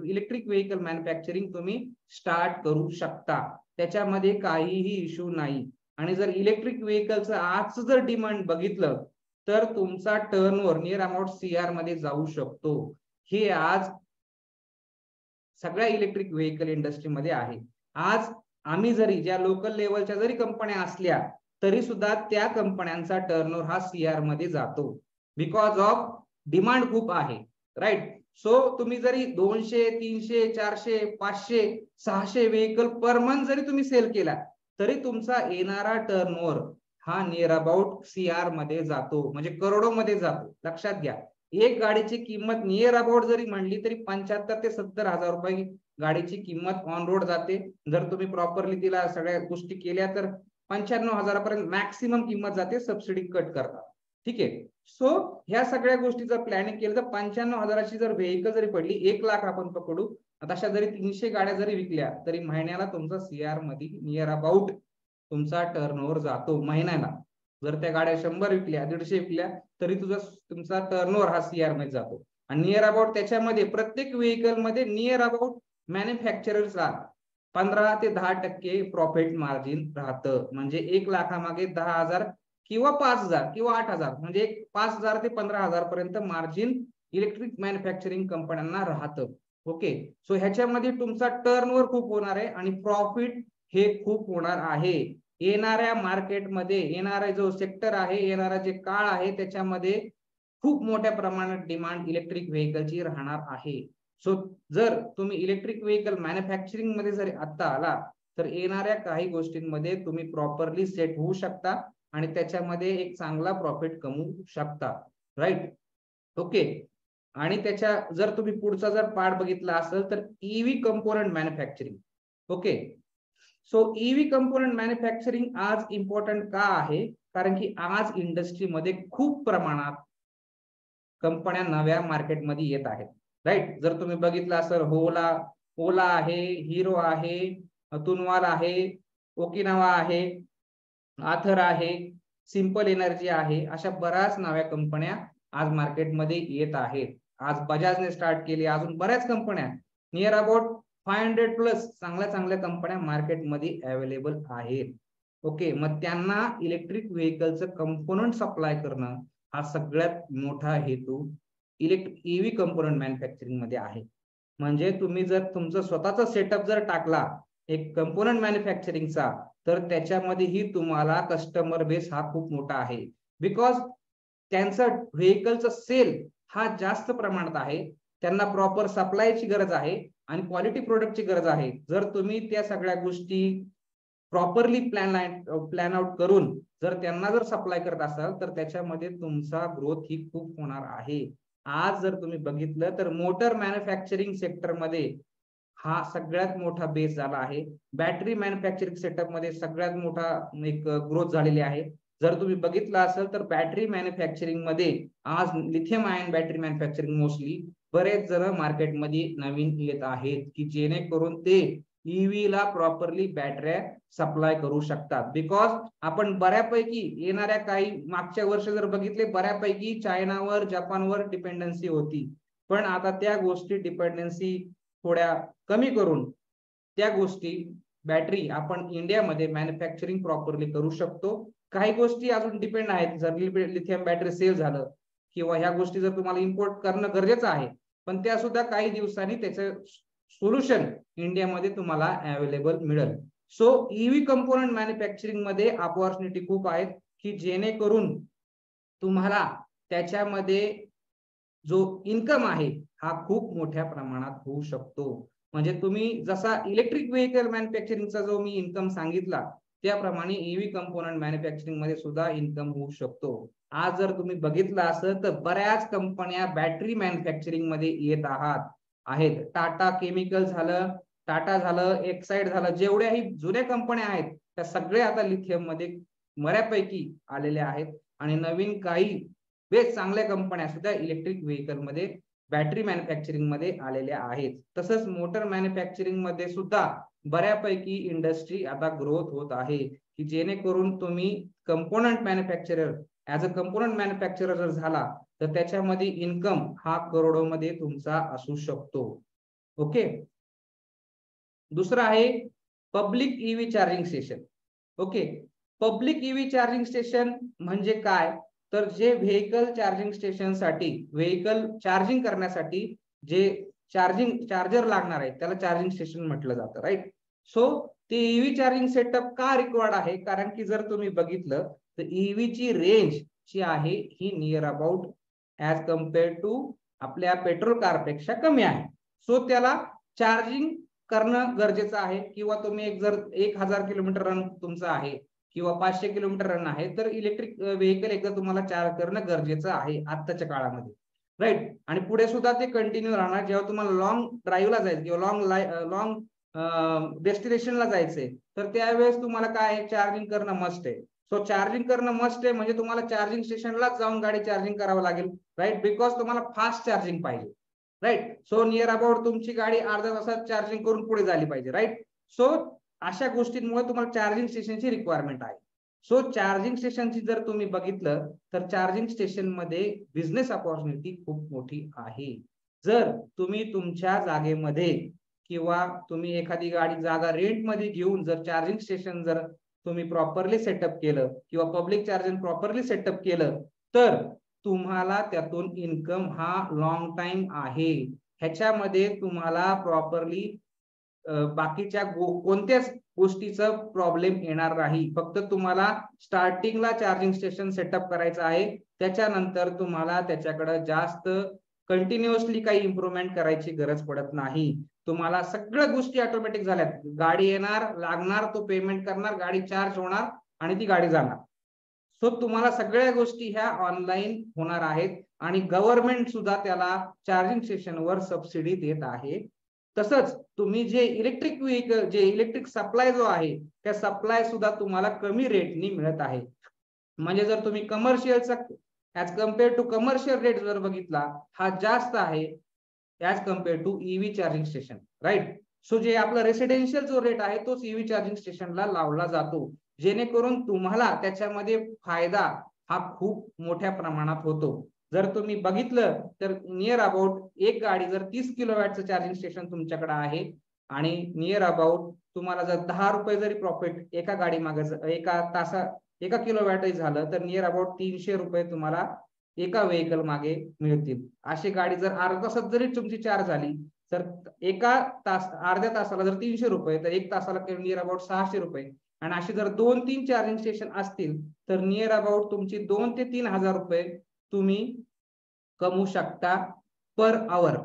इलेक्ट्रिक व्हेकल मॅन्युफॅक्चरिंग तुम्ही स्टार्ट करू शकता. त्याच्यामध्ये काहीही इश्यू नाही. आणि जर इलेक्ट्रिक व्हेकलचं आजचं जर डिमांड बघितलं तर तुमचा टर्नओव्हर नियर अमाउंट CR मध्ये जाऊ शकतो. हे आज सगळ्या इलेक्ट्रिक व्हेकल इंडस्ट्रीमध्ये आहे. आज आम्ही जरी ज्या लोकल लेवलच्या जरी कंपन्या असल्या तरी सुद्धा त्या कंपन्यांचा टर्नओव्हर हा CR मध्ये जातो, बिकॉज ऑफ डिमांड खूप आहे, राईट. सो तुम्ही जरी 200, 300, 400, 500, 600 व्हेकल पर मंथ जरी तुम्ही सेल केला तरी तुमचा येणारा टर्नओव्हर हा नियर अबाउट CR मध्ये जातो, म्हणजे करोडोमध्ये जातो. लक्षात घ्या, एक गाडीची किंमत नियर अबाउट जरी म्हणली तरी 75,000 ते 70,000 रुपये गाडीची किंमत ऑन रोड जाते. जर तुम्ही प्रॉपरली तिला सगळ्या गोष्टी केल्या तर 95,000 पर्यंत मॅक्सिमम किंमत जाते, सबसिडी कट करतात. ठीक आहे. सो ह्या सगळ्या गोष्टी जर प्लॅनिंग केलं तर 95,000ची जर व्हेकल जरी पडली, 1 लाख आपण पकडू, तशा जरी 300 गाड्या जरी विकल्या तरी महिन्याला तुमचा CR मध्ये नियर अबाउट तुमचा टर्नओव्हर जातो महिन्याला. जर त्या गाड्या 100 विकल्या, 150 विकल्या तरी तुमचा टर्नओव्हर हा CR मध्ये जातो. आणि नियर अबाउट त्याच्यामध्ये प्रत्येक व्हेकल मध्ये नियर अबाउट मॅन्युफॅक्चरर्सला 15 ते 10% प्रॉफिट मार्जिन राहतं. म्हणजे 1 लाखामागे 10,000 किंवा 5,000 किंवा 8,000, म्हणजे 5,000 ते 15,000 पर्यंत मार्जिन इलेक्ट्रिक मॅन्युफॅक्चरिंग कंपन्यांना राहतं. ओके. सो ह्याच्यामध्ये तुमचा टर्नओव्हर खूप होणार आहे आणि प्रॉफिट हे खूप होणार आहे. येणाऱ्या मार्केटमध्ये येणारा जो सेक्टर आहे, येणारा जे काळ आहे त्याच्यामध्ये खूप मोठ्या प्रमाणात डिमांड इलेक्ट्रिक व्हेकलची राहणार आहे. सो जर तुम्ही इलेक्ट्रिक व्हेकल मॅन्युफॅक्चरिंग मध्ये जर आता आला तर येणाऱ्या काही गोष्टींमध्ये तुम्ही प्रॉपरली सेट होऊ शकता आणि त्याच्यामध्ये एक चांगला प्रॉफिट कमवू शकता, राईट. ओके. आणि त्याच्या जर तुम्ही पुढचा जर पार्ट बघितला असेल तर EV component manufacturing. Okay. So EV component manufacturing आज इम्पॉर्टंट का आहे, कारण की आज इंडस्ट्रीमध्ये खूप प्रमाणात कंपन्या नव्या मार्केटमध्ये येत आहेत, राईट. जर तुम्ही बघितलं असेल ओला आहे, हिरो आहे, तुनवाल आहे, ओकिनावा आहे, आथर आहे, सिंपल एनर्जी आहे, अशा बऱ्याच नव्या कंपन्या आज मार्केटमध्ये येत आहेत. आज बजाजने स्टार्ट केली, अजून बऱ्याच कंपन्या नियर अबाउट 500 प्लस चांगल्या कंपन्या मार्केटमध्ये अवेलेबल आहेत. ओके, मग त्यांना इलेक्ट्रिक व्हेकलचं कंपोनंट सप्लाय करणं हा सगळ्यात मोठा हेतू ईव्ही कंपोनंट मॅन्युफॅक्चरिंग मध्ये आहे. म्हणजे तुम्ही जर तुमचं स्वतःचा सेटअप जर टाकला एक कंपोनंट मॅन्युफॅक्चरिंगचा, तर त्याच्यामध्येही तुम्हाला कस्टमर बेस हा खूप मोठा आहे. बिकॉज त्यांचं व्हेकलचं सेल हा जास्त प्रमाणात आहे, त्यांना प्रॉपर सप्लायची गरज आहे आणि क्वालिटी प्रोडक्टची गरज आहे. जर तुम्ही त्या सगळ्या गोष्टी प्रॉपरली प्लॅन आउट करून जर त्यांना जर सप्लाय करत असाल तर त्याच्यामध्ये तुमचा ग्रोथ ही खूप होणार आहे. आज जर तुम्ही बघितलं तर मोटर मॅन्युफॅक्चरिंग सेक्टरमध्ये हा सगळ्यात मोठा बेस झाला आहे. बॅटरी मॅन्युफॅक्चरिंग सेटअप मध्ये सगळ्यात मोठा एक ग्रोथ झालेली आहे. जर तुम्ही बघितलं असेल तर बॅटरी मॅन्युफॅक्चरिंग मध्ये आज lithium ion battery manufacturing mostly बरेच जण मार्केटमध्ये नवीन येत आहेत की जेणेकरून ते ईव्ही ला प्रॉपरली बॅटऱ्या सप्लाय करू शकतात. बिकॉज आपण बऱ्यापैकी येणाऱ्या काही मागच्या वर्ष जर बघितले बऱ्यापैकी चायनावर जपानवर डिपेंडन्सी होती, पण आता त्या गोष्टी डिपेंडन्सी थोड्या कमी करून त्या गोष्टी बॅटरी आपण इंडियामध्ये मॅन्युफॅक्चरिंग प्रॉपरली करू शकतो. काही गोष्टी अजून डिपेंड आहेत, जर लिथियम बॅटरी सेल झालं किंवा ह्या गोष्टी जर तुम्हाला इम्पोर्ट करणं गरजेचं आहे, पण त्या सुद्धा काही दिवसांनी त्याचं सोल्युशन इंडियामध्ये तुम्हाला अवेलेबल मिळेल. सो ईव्ही कंपोनंट मॅन्युफॅक्चरिंग मध्ये अपॉर्च्युनिटी खूप आहेत की जेणेकरून तुम्हाला त्याच्यामध्ये जो इन्कम आहे हा खूप मोठ्या प्रमाणात होऊ शकतो. म्हणजे तुम्ही जसा इलेक्ट्रिक व्हेकल मॅन्युफॅक्चरिंगचा जो मी इन्कम सांगितला त्याप्रमाणे ईव्ही कंपोनंट मॅन्युफॅक्चरिंग मध्ये सुद्धा इन्कम होऊ शकतो. आज जर तुम्ही बघितलं असेल तर बऱ्याच कंपन्या बॅटरी मॅन्युफॅक्चरिंग मध्ये येत आहेत. टाटा केमिकल झालं, टाटा झालं, एक्साइड झालं, जेवढ्याही जुन्या कंपन्या आहेत त्या सगळ्या आता लिथियम मध्ये बऱ्यापैकी आलेल्या आहेत आणि नवीन काही बेस चांगल्या कंपन्या सुद्धा इलेक्ट्रिक व्हेकल मध्ये बॅटरी मॅन्युफॅक्चरिंग मध्ये आलेल्या आहेत. तसंच मोटर मॅन्युफॅक्चरिंग मध्ये सुद्धा बऱ्यापैकी इंडस्ट्री आता ग्रोथ होत आहे की जेणेकरून तुम्ही component manufacturer as a component manufacturer जर झाला तर त्याच्यामध्ये इन्कम हा करोडोमध्ये तुमचा असू शकतो. ओके, दुसरं आहे public EV charging station. Okay, public EV charging station म्हणजे काय, तर जे व्हेकल चार्जिंग स्टेशन साठी व्हेकल चार्जिंग करण्यासाठी जे चार्जर लागणार आहे त्याला चार्जिंग स्टेशन म्हटलं जातं, राईट. सो ते ईव्ही चार्जिंग सेटअप का रिक्वायर्ड आहे, कारण की जर तुम्ही बघितलं तर ईव्ही ची रेंज जी आहे ही near about as compare to आपल्या पेट्रोल कारपेक्षा कमी आहे. सो त्याला चार्जिंग करणं गरजेचं आहे. किंवा तुम्ही जर 1000 किलोमीटर रन तुमचं आहे किंवा 500 किलोमीटर रन आहे तर इलेक्ट्रिक व्हेकल एकदा तुम्हाला चार्ज करणं गरजेचं आहे आत्ताच्या काळामध्ये, राईट. आणि पुढे सुद्धा ते कंटिन्यू राहणार. जेव्हा तुम्हाला लॉंग ड्राईव्हला जायचं किंवा लॉंग डेस्टिनेशनला जायचंय तर त्यावेळेस तुम्हाला काय चार्जिंग करणं मस्ट आहे. सो चार्जिंग करणं मस्ट आहे म्हणजे तुम्हाला चार्जिंग स्टेशनलाच जाऊन गाडी चार्जिंग करावं लागेल, राईट. बिकॉज तुम्हाला फास्ट चार्जिंग पाहिजे, राईट. सो नियर अबाउट तुमची गाडी अर्ध्या तासात चार्जिंग करून पुढे झाली पाहिजे, राईट. सो अशा गोष्टींमुळे तुम्हाला चार्जिंग स्टेशनची रिक्वायरमेंट आहे. सो चार्जिंग स्टेशनची जर तुम्ही बघितलं तर चार्जिंग स्टेशन मध्ये बिझनेस अपॉर्च्युनिटी खूप मोठी आहे. जर तुम्ही तुमच्या जागेमध्ये किंवा तुम्ही एखादी गाडी जागा रेंट मध्ये घेऊन जर चार्जिंग स्टेशन जर तुम्ही प्रॉपरली सेटअप केलं किंवा पब्लिक चार्जिंग प्रॉपरली सेटअप केलं तर तुम्हाला त्यातून इन्कम हा लॉंग टाइम आहे. ह्याच्यामध्ये तुम्हाला प्रॉपरली बाकीच्या कोणत्याच गोष्टीचा प्रॉब्लेम येणार नाही. फक्त तुम्हाला स्टार्टिंगला चार्जिंग स्टेशन सेटअप करायचं आहे, त्याच्यानंतर तुम्हाला त्याच्याकडे जास्त कंटिन्युअसली काही इम्प्रुव्हमेंट करायची गरज पडत नाही. तुम्हाला सगळ्या गोष्टी ऑटोमॅटिक झाल्यात. गाडी येणार, लागणार, तो पेमेंट करणार, गाडी चार्ज होणार आणि ती गाडी जाणार. सो तुम्हाला सगळ्या गोष्टी ह्या ऑनलाईन होणार आहेत आणि गव्हर्नमेंट सुद्धा त्याला चार्जिंग स्टेशनवर सबसिडी देत आहे. तसंच तुम्ही जे इलेक्ट्रिक व्हेकल जे इलेक्ट्रिक सप्लाय जो आहे त्या सप्लाय सुद्धा तुम्हाला कमी रेटनी मिळत आहे. म्हणजे जर तुम्ही कमर्शियलचा as compare to commercial rate जर बघितला हा जास्त आहे as compare to EV charging station, right. So जे आपला रेसिडेन्शियल जो रेट आहे तोच ईव्ही चार्जिंग स्टेशनला लावला जातो, जेणेकरून तुम्हाला त्याच्यामध्ये फायदा हा खूप मोठ्या प्रमाणात होतो. जर तुम्ही बघितलं तर नियर अबाउट एक गाडी जर 30 किलोवॅटचं चार्जिंग स्टेशन तुमच्याकडे आहे आणि नियर अबाउट तुम्हाला जर 10 रुपये जरी प्रॉफिट एका गाडी मागे एका किलोवॅट झालं तर नियर अबाउट 300 रुपये तुम्हाला एका व्हेकल मागे मिळतील. अशी गाडी जर अर्ध्या तासात जरी तुमची चार्ज झाली तर अर्ध्या तासाला जर 300 रुपये तर एक तासाला नियर अबाउट 600 रुपये. आणि अशी जर 2-3 चार्जिंग स्टेशन असतील तर नियर अबाउट तुमची 2 ते 3 हजार रुपये तुम्ही कमवू शकता पर आवर.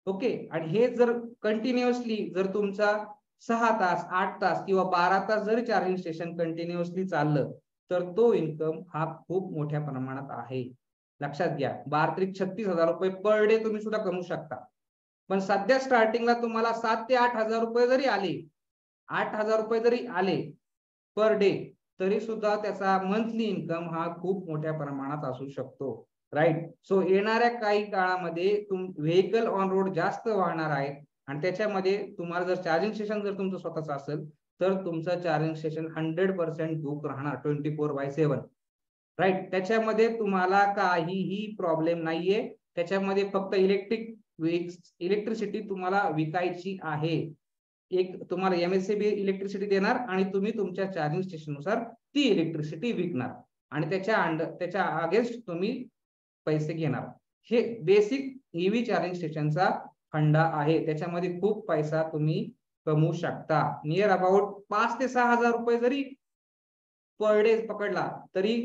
ओके. आणि हे जर कंटिन्युअसली जर तुमचा 6 तास 8 तास किंवा 12 तास जरी चार्जिंग स्टेशन कंटिन्युअसली चाललं तर तो इन्कम हा खूप मोठ्या प्रमाणात आहे. लक्षात घ्या. 12-36 हजार रुपये पर डे तुम्ही सुद्धा कमवू शकता. पण सध्या स्टार्टिंगला तुम्हाला 7 ते 8 हजार रुपये जरी आले 8 हजार रुपये जरी आले पर डे तरी सुद्धा त्याचा मंथली इन्कम हा खूप मोठ्या प्रमाणात असू शकतो. राईट. सो येणाऱ्या काही काळामध्ये व्हेकल ऑन रोड जास्त वाहणार आहे आणि त्याच्यामध्ये तुम्हाला जर चार्जिंग स्टेशन जर तुमचं स्वतःच असेल तर तुमचं चार्जिंग स्टेशन 100% बुक राहणार 24/7. राईट. त्याच्यामध्ये तुम्हाला काहीही प्रॉब्लेम नाहीये. त्याच्यामध्ये फक्त इलेक्ट्रिसिटी तुम्हाला विकायची आहे. एक तुम्हाला MSCB इलेक्ट्रिसिटी देणार आणि तुम्ही तुमच्या चार्जिंग स्टेशन नुसार ती इलेक्ट्रिसिटी विकणार आणि त्याच्या अगेन्स्ट तुम्ही पैसे घेणार. हे बेसिक EV चार्जिंग स्टेशनचा फंडा आहे. त्याच्यामध्ये खूप पैसा तुम्ही कमवू शकता. नियर अबाउट 5 ते 6 हजार रुपये जरी पर डे पकडला तरी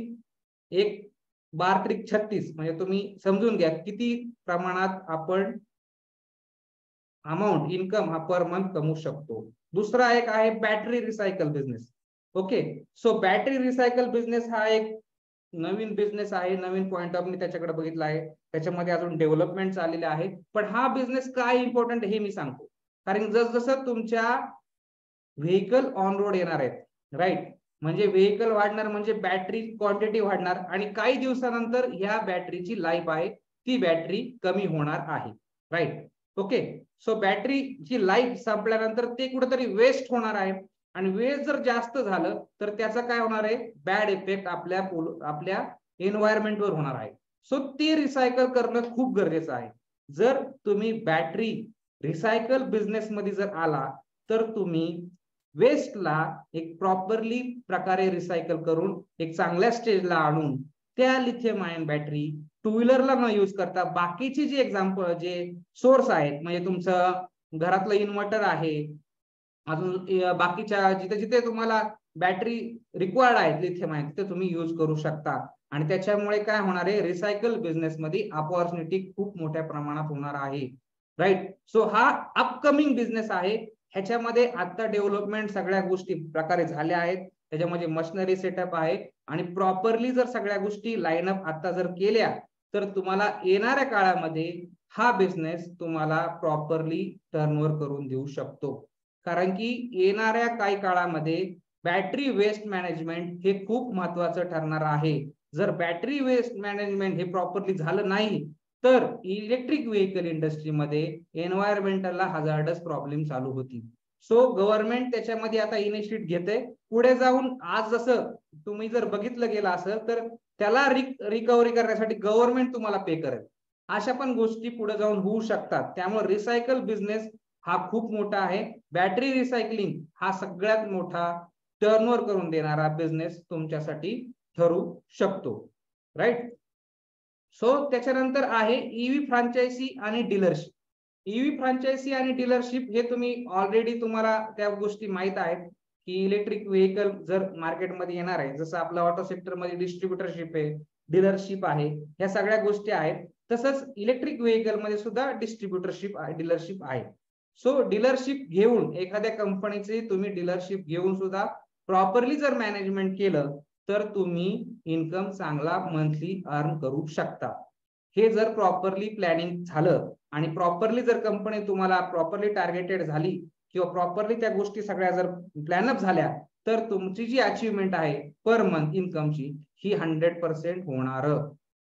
एक 12-36 म्हणजे तुम्ही समजून घ्या किती प्रमाणात आपण अमाऊंट इन्कम हा पर मंथ कमवू शकतो. दुसरा एक आहे battery recycle business. Okay. So battery recycle business हा एक नवीन बिझनेस आहे. नवीन पॉइंट ऑफ त्याच्याकडे बघितला आहे. त्याच्यामध्ये अजून डेव्हलपमेंट चाललेले आहे. पण हा बिझनेस काय इम्पॉर्टंट हे मी सांगतो. कारण जसजसं तुमच्या व्हेकल ऑन रोड येणार आहेत राईट म्हणजे व्हेकल वाढणार म्हणजे बॅटरी क्वांटिटी वाढणार आणि काही दिवसानंतर ह्या बॅटरीची लाईफ आहे ती बॅटरी कमी होणार आहे. राईट. ओके. सो बॅटरीची लाईफ संपल्यानंतर ते कुठेतरी वेस्ट होणार आहे आणि वेस्ट जर जास्त झालं तर त्याचा काय होणार आहे बॅड इफेक्ट आपल्या एन्व्हायरमेंटवर होणार आहे. सो ते रिसायकल करणं खूप गरजेचं आहे. जर तुम्ही बॅटरी रिसायकल बिझनेस मध्ये जर आला तर तुम्ही वेस्टला एक प्रॉपरली प्रकारे रिसायकल करून एक चांगल्या स्टेजला आणून त्या लिथियम आयन बॅटरी टू व्हीलरला न यूज करता बाकीचे जे एक्झाम्पल जे सोर्स आहेत म्हणजे तुमचं घरातलं इन्व्हर्टर आहे अजून बाकीच्या जिथे जिथे तुम्हाला बॅटरी रिक्वायर्ड आहे लिथियम आयन तिथे तुम्ही यूज करू शकता आणि त्याच्यामुळे काय होणार आहे रिसायकल बिझनेस मध्ये अपॉर्च्युनिटी खूप मोठ्या प्रमाणात होणार आहे. राईट. सो हा अपकमिंग बिझनेस आहे. ह्याच्यामध्ये आता डेव्हलपमेंट सगळ्या गोष्टी प्रकारे झाल्या आहेत. त्याच्यामध्ये मशिनरी सेटअप आहे आणि प्रॉपरली जर सगळ्या गोष्टी लाईनअप आता जर केल्या तर तुम्हाला येणाऱ्या काळामध्ये हा बिझनेस तुम्हाला प्रॉपरली टर्नओव्हर करून देऊ शकतो. कारण की येणाऱ्या काही काळामध्ये बॅटरी वेस्ट मॅनेजमेंट हे खूप महत्वाचं ठरणार आहे. जर बॅटरी वेस्ट मॅनेजमेंट हे प्रॉपरली झालं नाही तर इलेक्ट्रिक व्हेकल इंडस्ट्रीमध्ये एन्व्हायरमेंटला हजार्डस प्रॉब्लेम चालू होतील. सो गव्हर्नमेंट त्याच्यामध्ये आता इनिशिएटिव्ह घेते. पुढे जाऊन आज जसं तुम्ही जर बघितलं गेलं असेल तर त्याला रिकव्हरी करण्यासाठी गव्हर्नमेंट तुम्हाला पे करेल. अशा पण गोष्टी पुढे जाऊन होऊ शकतात. त्यामुळे रिसायकल बिझनेस हा खूप मोठा आहे. बॅटरी रिसायकलिंग हा सगळ्यात मोठा टर्नओव्हर करून देणारा बिझनेस तुमच्यासाठी ठरू शकतो. राईट. सो त्याच्यानंतर आहे EV फ्रँचायझी आणि डीलरशिप. EV फ्रँचायझी आणि डीलरशिप हे ऑलरेडी तुम्हाला त्या गोष्टी माहित आहेत की इलेक्ट्रिक व्हेकल जर मार्केटमध्ये येणार आहे जसं आपलं ऑटो सेक्टर मध्ये डिस्ट्रीब्युटरशिप आहे डीलरशिप आहे ह्या सगळ्या गोष्टी आहेत. तसंच इलेक्ट्रिक व्हेकल मध्ये सुद्धा डिस्ट्रीब्युटरशिप डीलरशिप आहे. सो डीलरशिप घेऊन एखाद्या कंपनीचे तुम्ही डीलरशिप घेऊन सुद्धा प्रॉपरली जर मॅनेजमेंट केलं तर तुम्ही इन्कम चांगला मंथली अर्न करू शकता. हे जर प्रॉपरली प्लॅनिंग झालं आणि प्रॉपरली जर कंपनी तुम्हाला प्रॉपरली टार्गेटेड झाली किंवा प्रॉपरली त्या गोष्टी सगळ्या जर प्लॅनअप झाल्या तर तुमची जी अचिव्हमेंट आहे पर मंथ इन्कमची ही 100% होणार.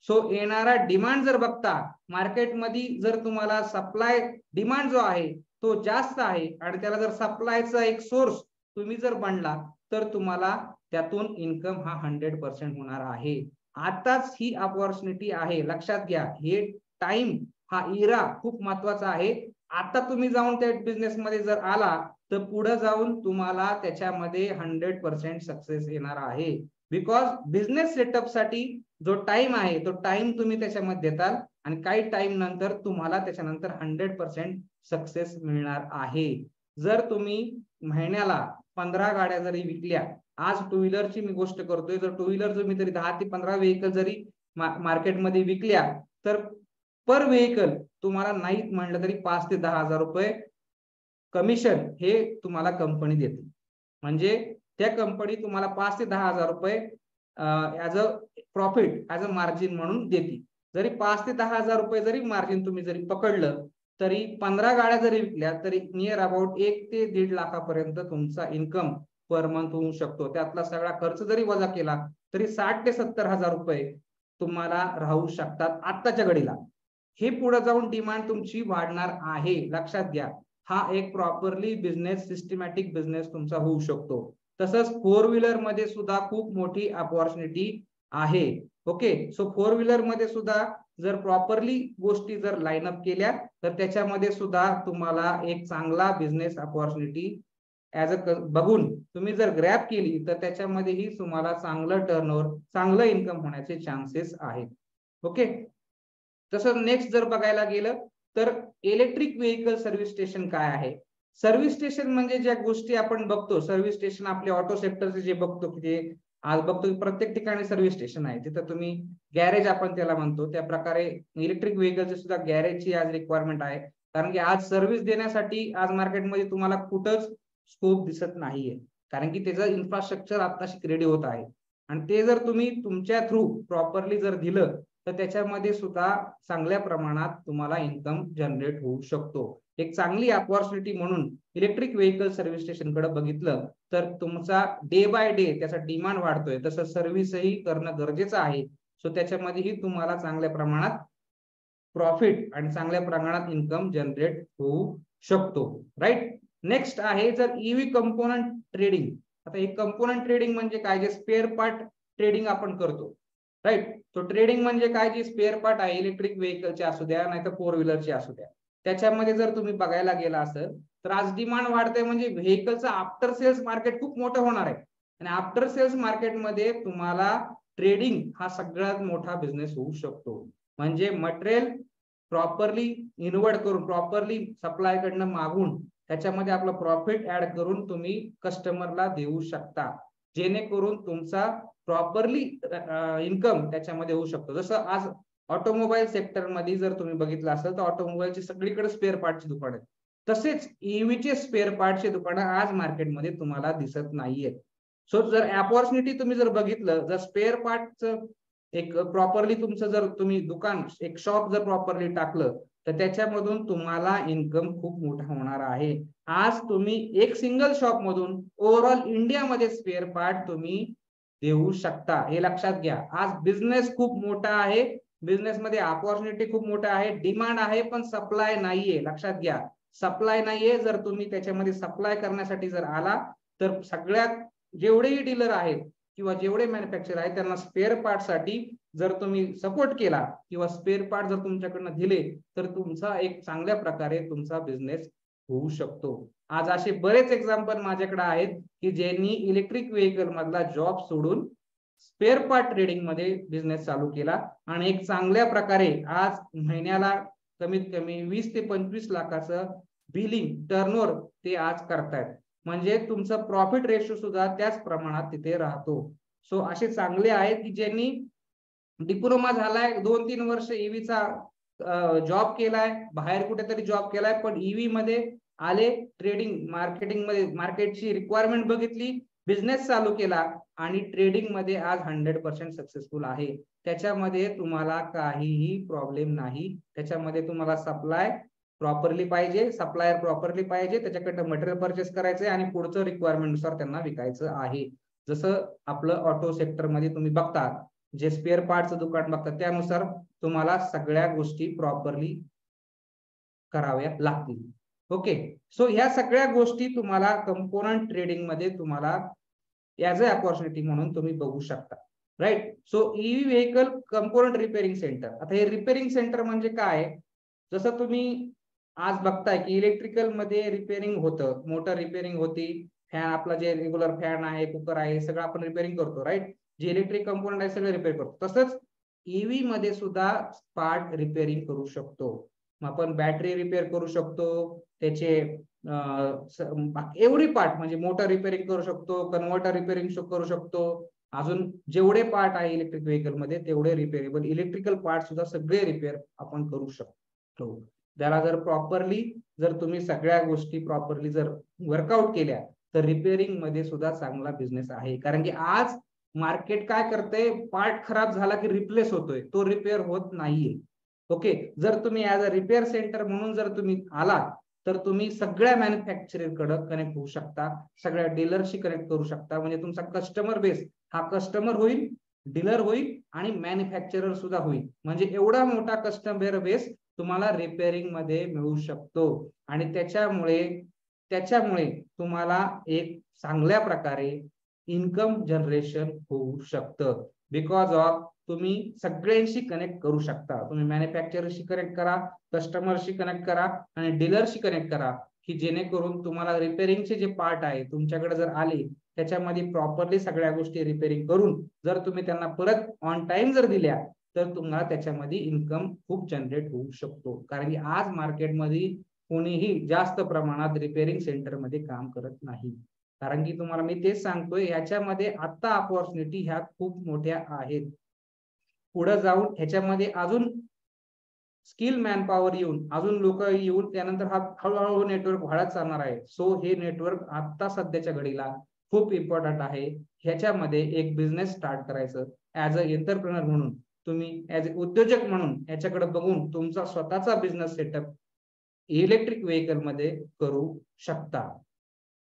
सो येणारा डिमांड जर बघता मार्केटमध्ये जर तुम्हाला सप्लाय डिमांड जो आहे तो जास्त आहे आणि त्याला जर सप्लायचा एक सोर्स तुम्ही जर बनला तर तुम्हाला त्यातून इन्कम हा 100% होणार आहे. आताच ही अपॉर्च्युनिटी आहे. लक्षात घ्या. हे टाइम हा इरा खूप महत्वाचा आहे. आता तुम्ही जाऊन त्या बिझनेस मध्ये जर आला तर पुढे जाऊन तुम्हाला त्याच्यामध्ये 100% सक्सेस येणार आहे. बिकॉज बिझनेस सेटअप साठी जो टाइम आहे तो टाइम तुम्ही त्याच्यामध्ये देताल आणि काही टाइम नंतर तुम्हाला त्याच्यानंतर 100% सक्सेस मिळणार आहे. जर तुम्ही महिन्याला 15 गाड्या जरी विकल्या, आज टू व्हीलरची मी गोष्ट करतोय, जर टू व्हीलर तुम्ही तरी 10 ते 15 व्हेकल जरी मार्केटमध्ये विकल्या तर पर व्हेकल तुम्हाला नाही म्हणलं तरी 5 ते 10,000 रुपये कमिशन हे तुम्हाला कंपनी देते. म्हणजे त्या कंपनी तुम्हाला 5 ते 10,000 रुपये as a profit, as a margin म्हणून देते. जरी 5 ते 10,000 रुपये जरी मार्जिन तुम्ही जरी पकडलं तरी 15 गाड्या जरी विकल्या तरी नियर अबाउट 1 ते 1.5 लाखापर्यंत तुमचा इन्कम पर मंथ होऊ शकतो. त्यातला सगळा खर्च जरी वजा केला तरी 60 ते 70,000 रुपये तुम्हाला राहू शकतात आत्ताच्या घडीला. हे पुढे जाऊन डिमांड तुमची वाढणार आहे, लक्षात घ्या. हा एक प्रॉपरली बिझनेस, सिस्टमॅटिक बिझनेस तुमचा होऊ शकतो. तसंच 4 व्हीलर मध्ये सुद्धा खूप मोठी अपॉर्च्युनिटी आहे. ओके, सो 4 व्हीलर मध्ये सुद्धा जर प्रॉपरली गोष्टी जर लाईन अप केल्या तर त्याच्यामध्ये सुद्धा तुम्हाला एक चांगला बिझनेस अपॉर्च्युनिटी ऍज अ बघून तुम्ही जर ग्रॅब केली तर त्याच्यामध्येही तुम्हाला चांगलं टर्नओव्हर, चांगलं इन्कम होण्याचे चान्सेस आहेत. ओके, तसं नेक्स्ट जर बघायला गेलं तर इलेक्ट्रिक व्हेकल सर्व्हिस स्टेशन काय आहे. सर्व्हिस स्टेशन म्हणजे ज्या गोष्टी आपण बघतो, सर्व्हिस स्टेशन आपले ऑटो सेक्टरचे जे बघतो की ते आज बघतो की प्रत्येक ठिकाणी सर्व्हिस स्टेशन आहे, तिथं तुम्ही गॅरेज आपण त्याला म्हणतो, त्या प्रकारे इलेक्ट्रिक व्हेकलचे सुद्धा गॅरेजची आज रिक्वायरमेंट आहे. कारण की आज सर्व्हिस देण्यासाठी आज मार्केटमध्ये तुम्हाला कुठंच स्कोप दिसत नाहीये, कारण की त्याचं इन्फ्रास्ट्रक्चर आताशी रेडी होत आहे. आणि ते जर तुम्ही तुमच्या थ्रू प्रॉपरली जर दिलं तर त्याच्यामध्ये सुद्धा चांगल्या प्रमाणात तुम्हाला इन्कम जनरेट होऊ शकतो. एक चांगली अपॉर्च्युनिटी म्हणून इलेक्ट्रिक व्हेकल सर्व्हिस स्टेशन कडे बघितलं तर तुमचा डे बाय डे त्याचा डिमांड वाढतोय, तसं सर्व्हिसही करणं गरजेचं आहे. सो त्याच्यामध्येही तुम्हाला चांगल्या प्रमाणात प्रॉफिट आणि चांगल्या प्रमाणात इन्कम जनरेट होऊ शकतो. राईट, नेक्स्ट आहे जर ईव्ही कंपोनंट ट्रेडिंग. आता हे कंपोनंट ट्रेडिंग म्हणजे काय, जे स्पेअर पार्ट ट्रेडिंग आपण करतो. राईट, तो ट्रेडिंग म्हणजे काय, जे स्पेअर पार्ट आहे इलेक्ट्रिक व्हेकलचे असू द्या नाही तर 4 व्हीलरचे असू द्या, त्याच्यामध्ये जर तुम्ही बघायला गेला असेल तर आज डिमांड वाढते. म्हणजे व्हेकलचं आफ्टर सेल्स मार्केट खूप मोठं होणार आहे आणि आफ्टर सेल्स मार्केटमध्ये तुम्हाला ट्रेडिंग हा सगळ्यात मोठा बिझनेस होऊ शकतो. म्हणजे मटेरियल प्रॉपरली इन्व्हर्ट करून, प्रॉपरली सप्लाय कडनं मागून त्याच्यामध्ये आपलं प्रॉफिट ऍड करून तुम्ही कस्टमरला देऊ शकता, जेणेकरून तुमचा प्रॉपरली इन्कम त्याच्यामध्ये होऊ शकतो. जसं आज ऑटोमोबाईल सेक्टर मध्ये जर तुम्ही बघितलं असेल तर ऑटोमोबाईलची सगळीकडे स्पेअर पार्टची दुकान आहेत, तसेच ईव्हीचे स्पेअर पार्टचे दुकानं आज मार्केटमध्ये तुम्हाला दिसत नाहीयेत. सो जर अपॉर्च्युनिटी तुम्ही जर बघितलं, जर स्पेअर पार्टचं एक प्रॉपरली तुमचं जर तुम्ही दुकान, एक शॉप जर प्रॉपरली टाकलं तर त्याच्यामधून तुम्हाला इन्कम खूप मोठा होणार आहे. आज तुम्ही एक सिंगल शॉप मधून ओव्हरऑल इंडियामध्ये स्पेअर पार्ट तुम्ही देऊ शकता, हे लक्षात घ्या. आज बिझनेस खूप मोठा आहे, बिझनेस मध्ये अपॉर्च्युनिटी खूप मोठा आहे, डिमांड आहे पण सप्लाय नाहीये. लक्षात घ्या, सप्लाय नाहीये. जर तुम्ही त्याच्यामध्ये सप्लाय करण्यासाठी जर आला तर सगळ्यात जेवढेही डीलर आहेत किंवा जेवढे मॅन्युफॅक्चर आहेत त्यांना स्पेअर पार्ट साठी जर तुम्ही सपोर्ट केला किंवा स्पेअर पार्ट जर तुमच्याकडनं दिले तर तुमचा एक चांगल्या प्रकारे तुमचा बिझनेस होऊ शकतो. आज असे बरेच एक्झाम्पल माझ्याकडे आहेत की ज्यांनी इलेक्ट्रिक व्हेकल मधला जॉब सोडून स्पेअर पार्ट ट्रेडिंग मध्ये बिझनेस चालू केला आणि एक चांगल्या प्रकारे आज महिन्याला कमीत कमी 20 ते 25 लाखाचं बिलिंग टर्नओव्हर ते आज करतायत. म्हणजे तुमचं प्रॉफिट रेशो सुद्धा त्याच प्रमाणात तिथे राहतो. सो असे चांगले आहेत की ज्यांनी डिप्लोमा झालाय, 2-3 वर्ष ईव्हीचा जॉब केलाय, बाहेर कुठेतरी जॉब केलाय, पण ईव्ही मध्ये आले, ट्रेडिंग मार्केटिंग मध्ये मार्केटची रिक्वायरमेंट बघितली, बिझनेस चालू केला आणि ट्रेडिंग मध्ये आज 100% सक्सेसफुल आहे. त्याच्यामध्ये तुम्हाला काहीही प्रॉब्लेम नाही. त्याच्यामध्ये तुम्हाला सप्लाय प्रॉपरली पाहिजे, सप्लायर प्रॉपरली पाहिजे, त्याच्याकडनं मटेरियल परचेस करायचंय आणि पुढचं रिक्वायरमेंट नुसार त्यांना विकायचं आहे. जसं आपलं ऑटो सेक्टर मध्ये तुम्ही बघता, जे स्पेअर पार्टचं दुकान बघतात त्यानुसार तुम्हाला सगळ्या गोष्टी प्रॉपरली कराव्या लागतील. ओके, सो ह्या सगळ्या गोष्टी तुम्हाला कंपोनंट ट्रेडिंग मध्ये तुम्हाला ऍज अ अपॉर्च्युनिटी म्हणून तुम्ही बघू शकता. Right, so EV vehicle component repairing centre. आता हे रिपेअरिंग सेंटर म्हणजे काय, जसं तुम्ही आज बघताय की इलेक्ट्रिकल मध्ये रिपेअरिंग होतं, मोटर रिपेअरिंग होती, फॅन आपला जे रेग्युलर फॅन आहे, कुकर आहे, सगळं आपण रिपेअरिंग करतो, राईट. जे इलेक्ट्रिक कंपोनंट आहे सगळं रिपेअर करतो. तसंच ईव्ही मध्ये सुद्धा पार्ट रिपेअरिंग करू शकतो. आपण बॅटरी रिपेअर करू शकतो, त्याचे एवढी पार्ट म्हणजे मोटर रिपेअरिंग करू शकतो, कन्व्हर्टर रिपेअरिंग करू शकतो. अजून जेवढे पार्ट आहे इलेक्ट्रिक व्हेकल मध्ये तेवढे रिपेअरेबल इलेक्ट्रिकल पार्ट सुद्धा सगळे रिपेअर आपण करू शकतो. त्याला जर प्रॉपरली जर तुम्ही सगळ्या गोष्टी प्रॉपरली जर वर्कआउट केल्या तर रिपेअरिंग मध्ये सुद्धा चांगला बिझनेस आहे. कारण की आज मार्केट काय करतंय, पार्ट खराब झाला की रिप्लेस होतोय, तो रिपेअर होत नाहीये. ओके, जर तुम्ही ऍज अ रिपेअर सेंटर म्हणून जर तुम्ही आलात तर तुम्ही सगळ्या मॅन्युफॅक्चरर कडे कनेक्ट होऊ शकता, सगळ्या डीलरशी कनेक्ट करू शकता. म्हणजे तुमचा कस्टमर बेस हा कस्टमर होईल, डीलर होईल आणि मॅन्युफॅक्चरर सुद्धा होईल. म्हणजे एवढा मोठा कस्टमर बेस तुम्हाला रिपेअरिंग मध्ये मिळू शकतो. आणि त्याच्यामुळे तुम्हाला एक चांगल्या प्रकारे इन्कम जनरेशन होऊ शकतं. बिकॉज ऑफ तुम्ही सगळ्यांशी कनेक्ट करू शकता. तुम्ही मॅन्युफॅक्चररशी कनेक्ट करा, कस्टमरशी कनेक्ट करा आणि डीलरशी कनेक्ट करा, की जेणेकरून तुम्हाला रिपेअरिंगचे जे पार्ट आहे तुमच्याकडे जर आले त्याच्यामध्ये प्रॉपरली सगळ्या गोष्टी रिपेअरिंग करून जर तुम्ही त्यांना परत ऑन टाइम जर दिल्या तर तुम्हाला त्याच्यामध्ये इन्कम खूप जनरेट होऊ शकतो. कारण की आज मार्केटमध्ये कोणीही जास्त प्रमाणात रिपेअरिंग सेंटरमध्ये काम करत नाही. कारण की तुम्हाला मी तेच सांगतोय, ह्याच्यामध्ये आता अपॉर्च्युनिटी ह्या खूप मोठ्या आहेत. पुढे जाऊन ह्याच्यामध्ये अजून स्किल मॅन पॉवर येऊन अजून लोक येऊन त्यानंतर हा हळूहळू नेटवर्क वाढत चालणार आहे. सो हे नेटवर्क आता सध्याच्या घडीला खूप इम्पॉर्टंट आहे. ह्याच्यामध्ये एक बिझनेस स्टार्ट करायचं ऍज अ एंटरप्रेनर म्हणून, तुम्ही ऍज अ उद्योजक म्हणून याच्याकडे बघून तुमचा स्वतःचा बिझनेस सेटअप इलेक्ट्रिक व्हेकल मध्ये करू शकता.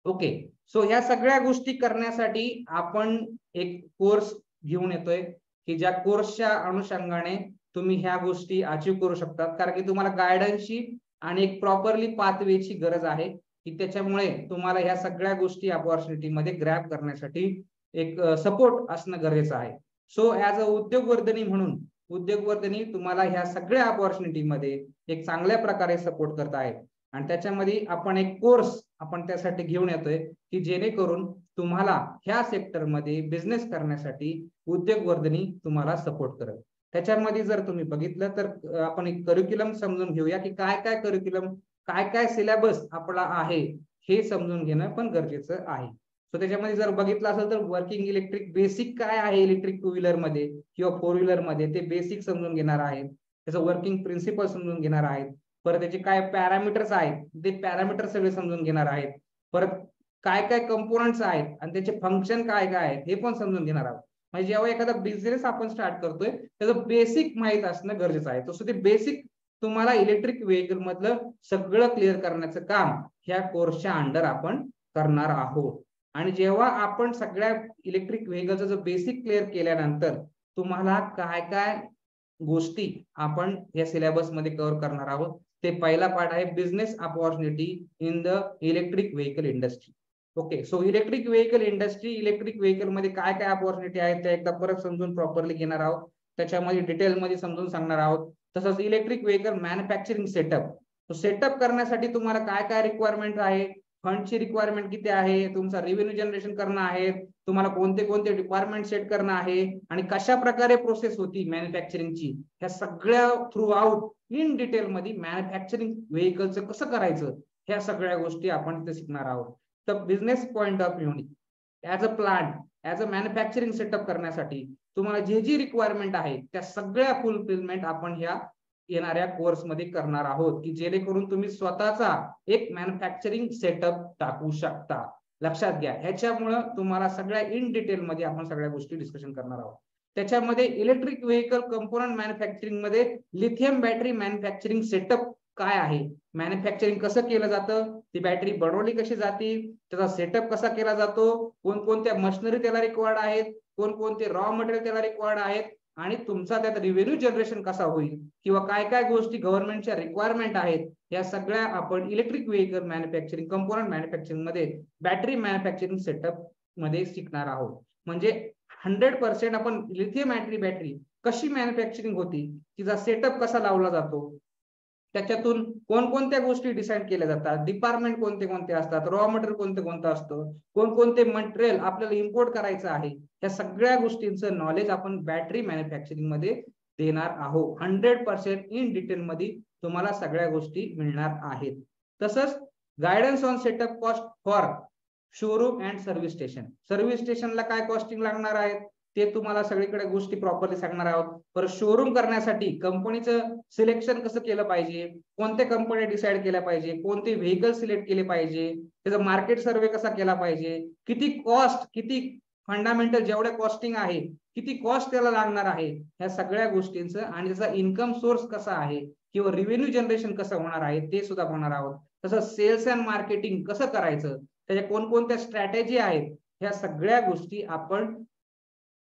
ओके, सो ह्या सगळ्या गोष्टी करण्यासाठी आपण एक कोर्स घेऊन येतोय, की ज्या कोर्सच्या अनुषंगाने तुम्ही ह्या गोष्टी अचीव करू शकतात. कारण की तुम्हाला गायडन्सची आणि एक प्रॉपरली पाथवेची गरज आहे, की त्याच्यामुळे तुम्हाला ह्या सगळ्या गोष्टी अपॉर्च्युनिटी मध्ये ग्रॅब करण्यासाठी एक सपोर्ट असणं गरजेचं आहे. सो ऍज अ उद्योगवर्धनी म्हणून उद्योगवर्धनी तुम्हाला ह्या सगळ्या अपॉर्च्युनिटी मध्ये एक चांगल्या प्रकारे सपोर्ट करत आहे. आणि त्याच्यामध्ये आपण एक कोर्स आपण त्यासाठी घेऊन येतोय, की जेणेकरून तुम्हाला ह्या सेक्टरमध्ये बिझनेस करण्यासाठी उद्योगवर्धनी तुम्हाला सपोर्ट करेल. त्याच्यामध्ये जर तुम्ही बघितलं तर आपण एक करिक्युलम समजून घेऊया, की काय काय करिक्युलम, काय काय सिलेबस आपला आहे हे समजून घेणं पण गरजेचं आहे. सो त्याच्यामध्ये जर बघितलं असेल तर वर्किंग इलेक्ट्रिक बेसिक काय आहे इलेक्ट्रिक टू व्हीलर मध्ये किंवा फोर व्हीलर मध्ये ते बेसिक समजून घेणार आहेत. त्याचं वर्किंग प्रिन्सिपल समजून घेणार आहेत. परत त्याचे काय पॅरामीटर्स आहेत ते पॅरामीटर सगळे समजून घेणार आहेत. परत काय काय कंपोनंट्स आहेत आणि त्याचे फंक्शन काय काय आहेत हे पण समजून घेणार आहोत. म्हणजे जेव्हा एखादा बिझनेस आपण स्टार्ट करतोय त्याचं बेसिक माहित असणं गरजेचं आहे. तसं ते बेसिक तुम्हाला इलेक्ट्रिक व्हेकल मधलं सगळं क्लिअर करण्याचं काम ह्या कोर्सच्या अंडर आपण करणार आहोत. आणि जेव्हा आपण सगळ्या इलेक्ट्रिक व्हेकलचं जो बेसिक क्लिअर केल्यानंतर तुम्हाला काय काय गोष्टी आपण या सिलेबस मध्ये कव्हर करणार आहोत. ते पहिला पार्ट आहे business opportunity in the electric vehicle industry. Okay, so electric vehicle industry, electric vehicle मध्ये काय काय अपॉर्च्युनिटी आहेत त्या एकदा परत समजून प्रॉपरली घेणार आहोत. त्याच्यामध्ये डिटेलमध्ये समजून सांगणार आहोत. तसंच इलेक्ट्रिक व्हेकल मॅन्युफॅक्चरिंग सेटअप करण्यासाठी तुम्हाला काय काय रिक्वायरमेंट आहे, फंडची रिक्वायरमेंट किती आहे, तुमचा रेव्हेन्यू जनरेशन करणं आहे, तुम्हाला कोणते कोणते डिपार्टमेंट सेट करणं आहे आणि कशा प्रकारे प्रोसेस होती मॅन्युफॅक्चरिंगची, ह्या सगळ्या थ्रू आउट इन डिटेल मध्ये मॅन्युफॅक्चरिंग व्हेकलचं कसं करायचं ह्या सगळ्या गोष्टी आपण इथे शिकणार आहोत. तर business point of view as a plant, as a manufacturing setup करण्यासाठी तुम्हाला जे जी रिक्वायरमेंट आहे त्या सगळ्या फुलफिलमेंट आपण ह्या येणाऱ्या कोर्स मध्ये करणार आहोत, की जेणेकरून तुम्ही स्वतःचा एक मॅन्युफॅक्चरिंग सेटअप टाकू शकता. लक्षात घ्या, ह्याच्यामुळे तुम्हाला सगळ्या इन डिटेल मध्ये आपण सगळ्या गोष्टी डिस्कशन करणार आहोत. त्याच्यामध्ये इलेक्ट्रिक व्हेकल कंपोनंट मॅन्युफॅक्चरिंग मध्ये लिथियम बॅटरी मॅन्युफॅक्चरिंग सेटअप काय आहे, मॅन्युफॅक्चरिंग कसं केलं जातं, ती बॅटरी बनवली कशी जाते, त्याचा सेटअप कसा केला जातो, कोणकोणत्या मशिनरी त्याला रिक्वायर्ड आहेत, कोणकोणते रॉ मटेरियल त्याला रिक्वायर्ड आहेत आणि तुमचा त्यात रेव्हेन्यू जनरेशन कसा होईल किंवा काय काय गोष्टी गव्हर्नमेंटच्या रिक्वायरमेंट आहेत, या सगळ्या आपण electric vehicle manufacturing component manufacturing मध्ये बॅटरी मॅन्युफॅक्चरिंग सेटअप मध्ये शिकणार आहोत. म्हणजे 100% आपण लिथियम बॅटरी कशी मॅन्युफॅक्चरिंग होती, तिचा सेटअप कसा लावला जातो, त्याच्यातून कोणकोणत्या गोष्टी डिसाईड केल्या जातात, डिपार्टमेंट कोणते कोणते असतात, रॉ मटेरियल कोणते कोणतं असतं, कोणकोणते मटेरियल आपल्याला इम्पोर्ट करायचं आहे, या सगळ्या गोष्टींचं नॉलेज आपण बॅटरी मॅन्युफॅक्चरिंग मध्ये देणार आहोत. 100% इन डिटेल मध्ये तुम्हाला सगळ्या गोष्टी मिळणार आहेत. तसंच guidance on setup cost for showroom and service station. Service स्टेशनला काय कॉस्टिंग लागणार आहे ते तुम्हाला सगळीकडे गोष्टी प्रॉपरली सांगणार आहोत. पर शोरूम करण्यासाठी कंपनीचं सिलेक्शन कसं केलं पाहिजे, कोणत्या कंपन्या डिसाईड केल्या पाहिजे, कोणते व्हेकल सिलेक्ट केले पाहिजे, त्याचा मार्केट सर्वे कसा केला पाहिजे, किती कॉस्ट, किती फंडामेंटल जेवढ्या कॉस्टिंग आहे, किती कॉस्ट त्याला लागणार आहे, ह्या सगळ्या गोष्टींचं आणि त्याचा इन्कम सोर्स कसा आहे किंवा रिव्हेन्यू जनरेशन कसं होणार आहे ते सुद्धा बघणार आहोत. तसंच सेल्स अँड मार्केटिंग कसं करायचं, त्याच्या कोणकोणत्या स्ट्रॅटेजी आहेत, ह्या सगळ्या गोष्टी आपण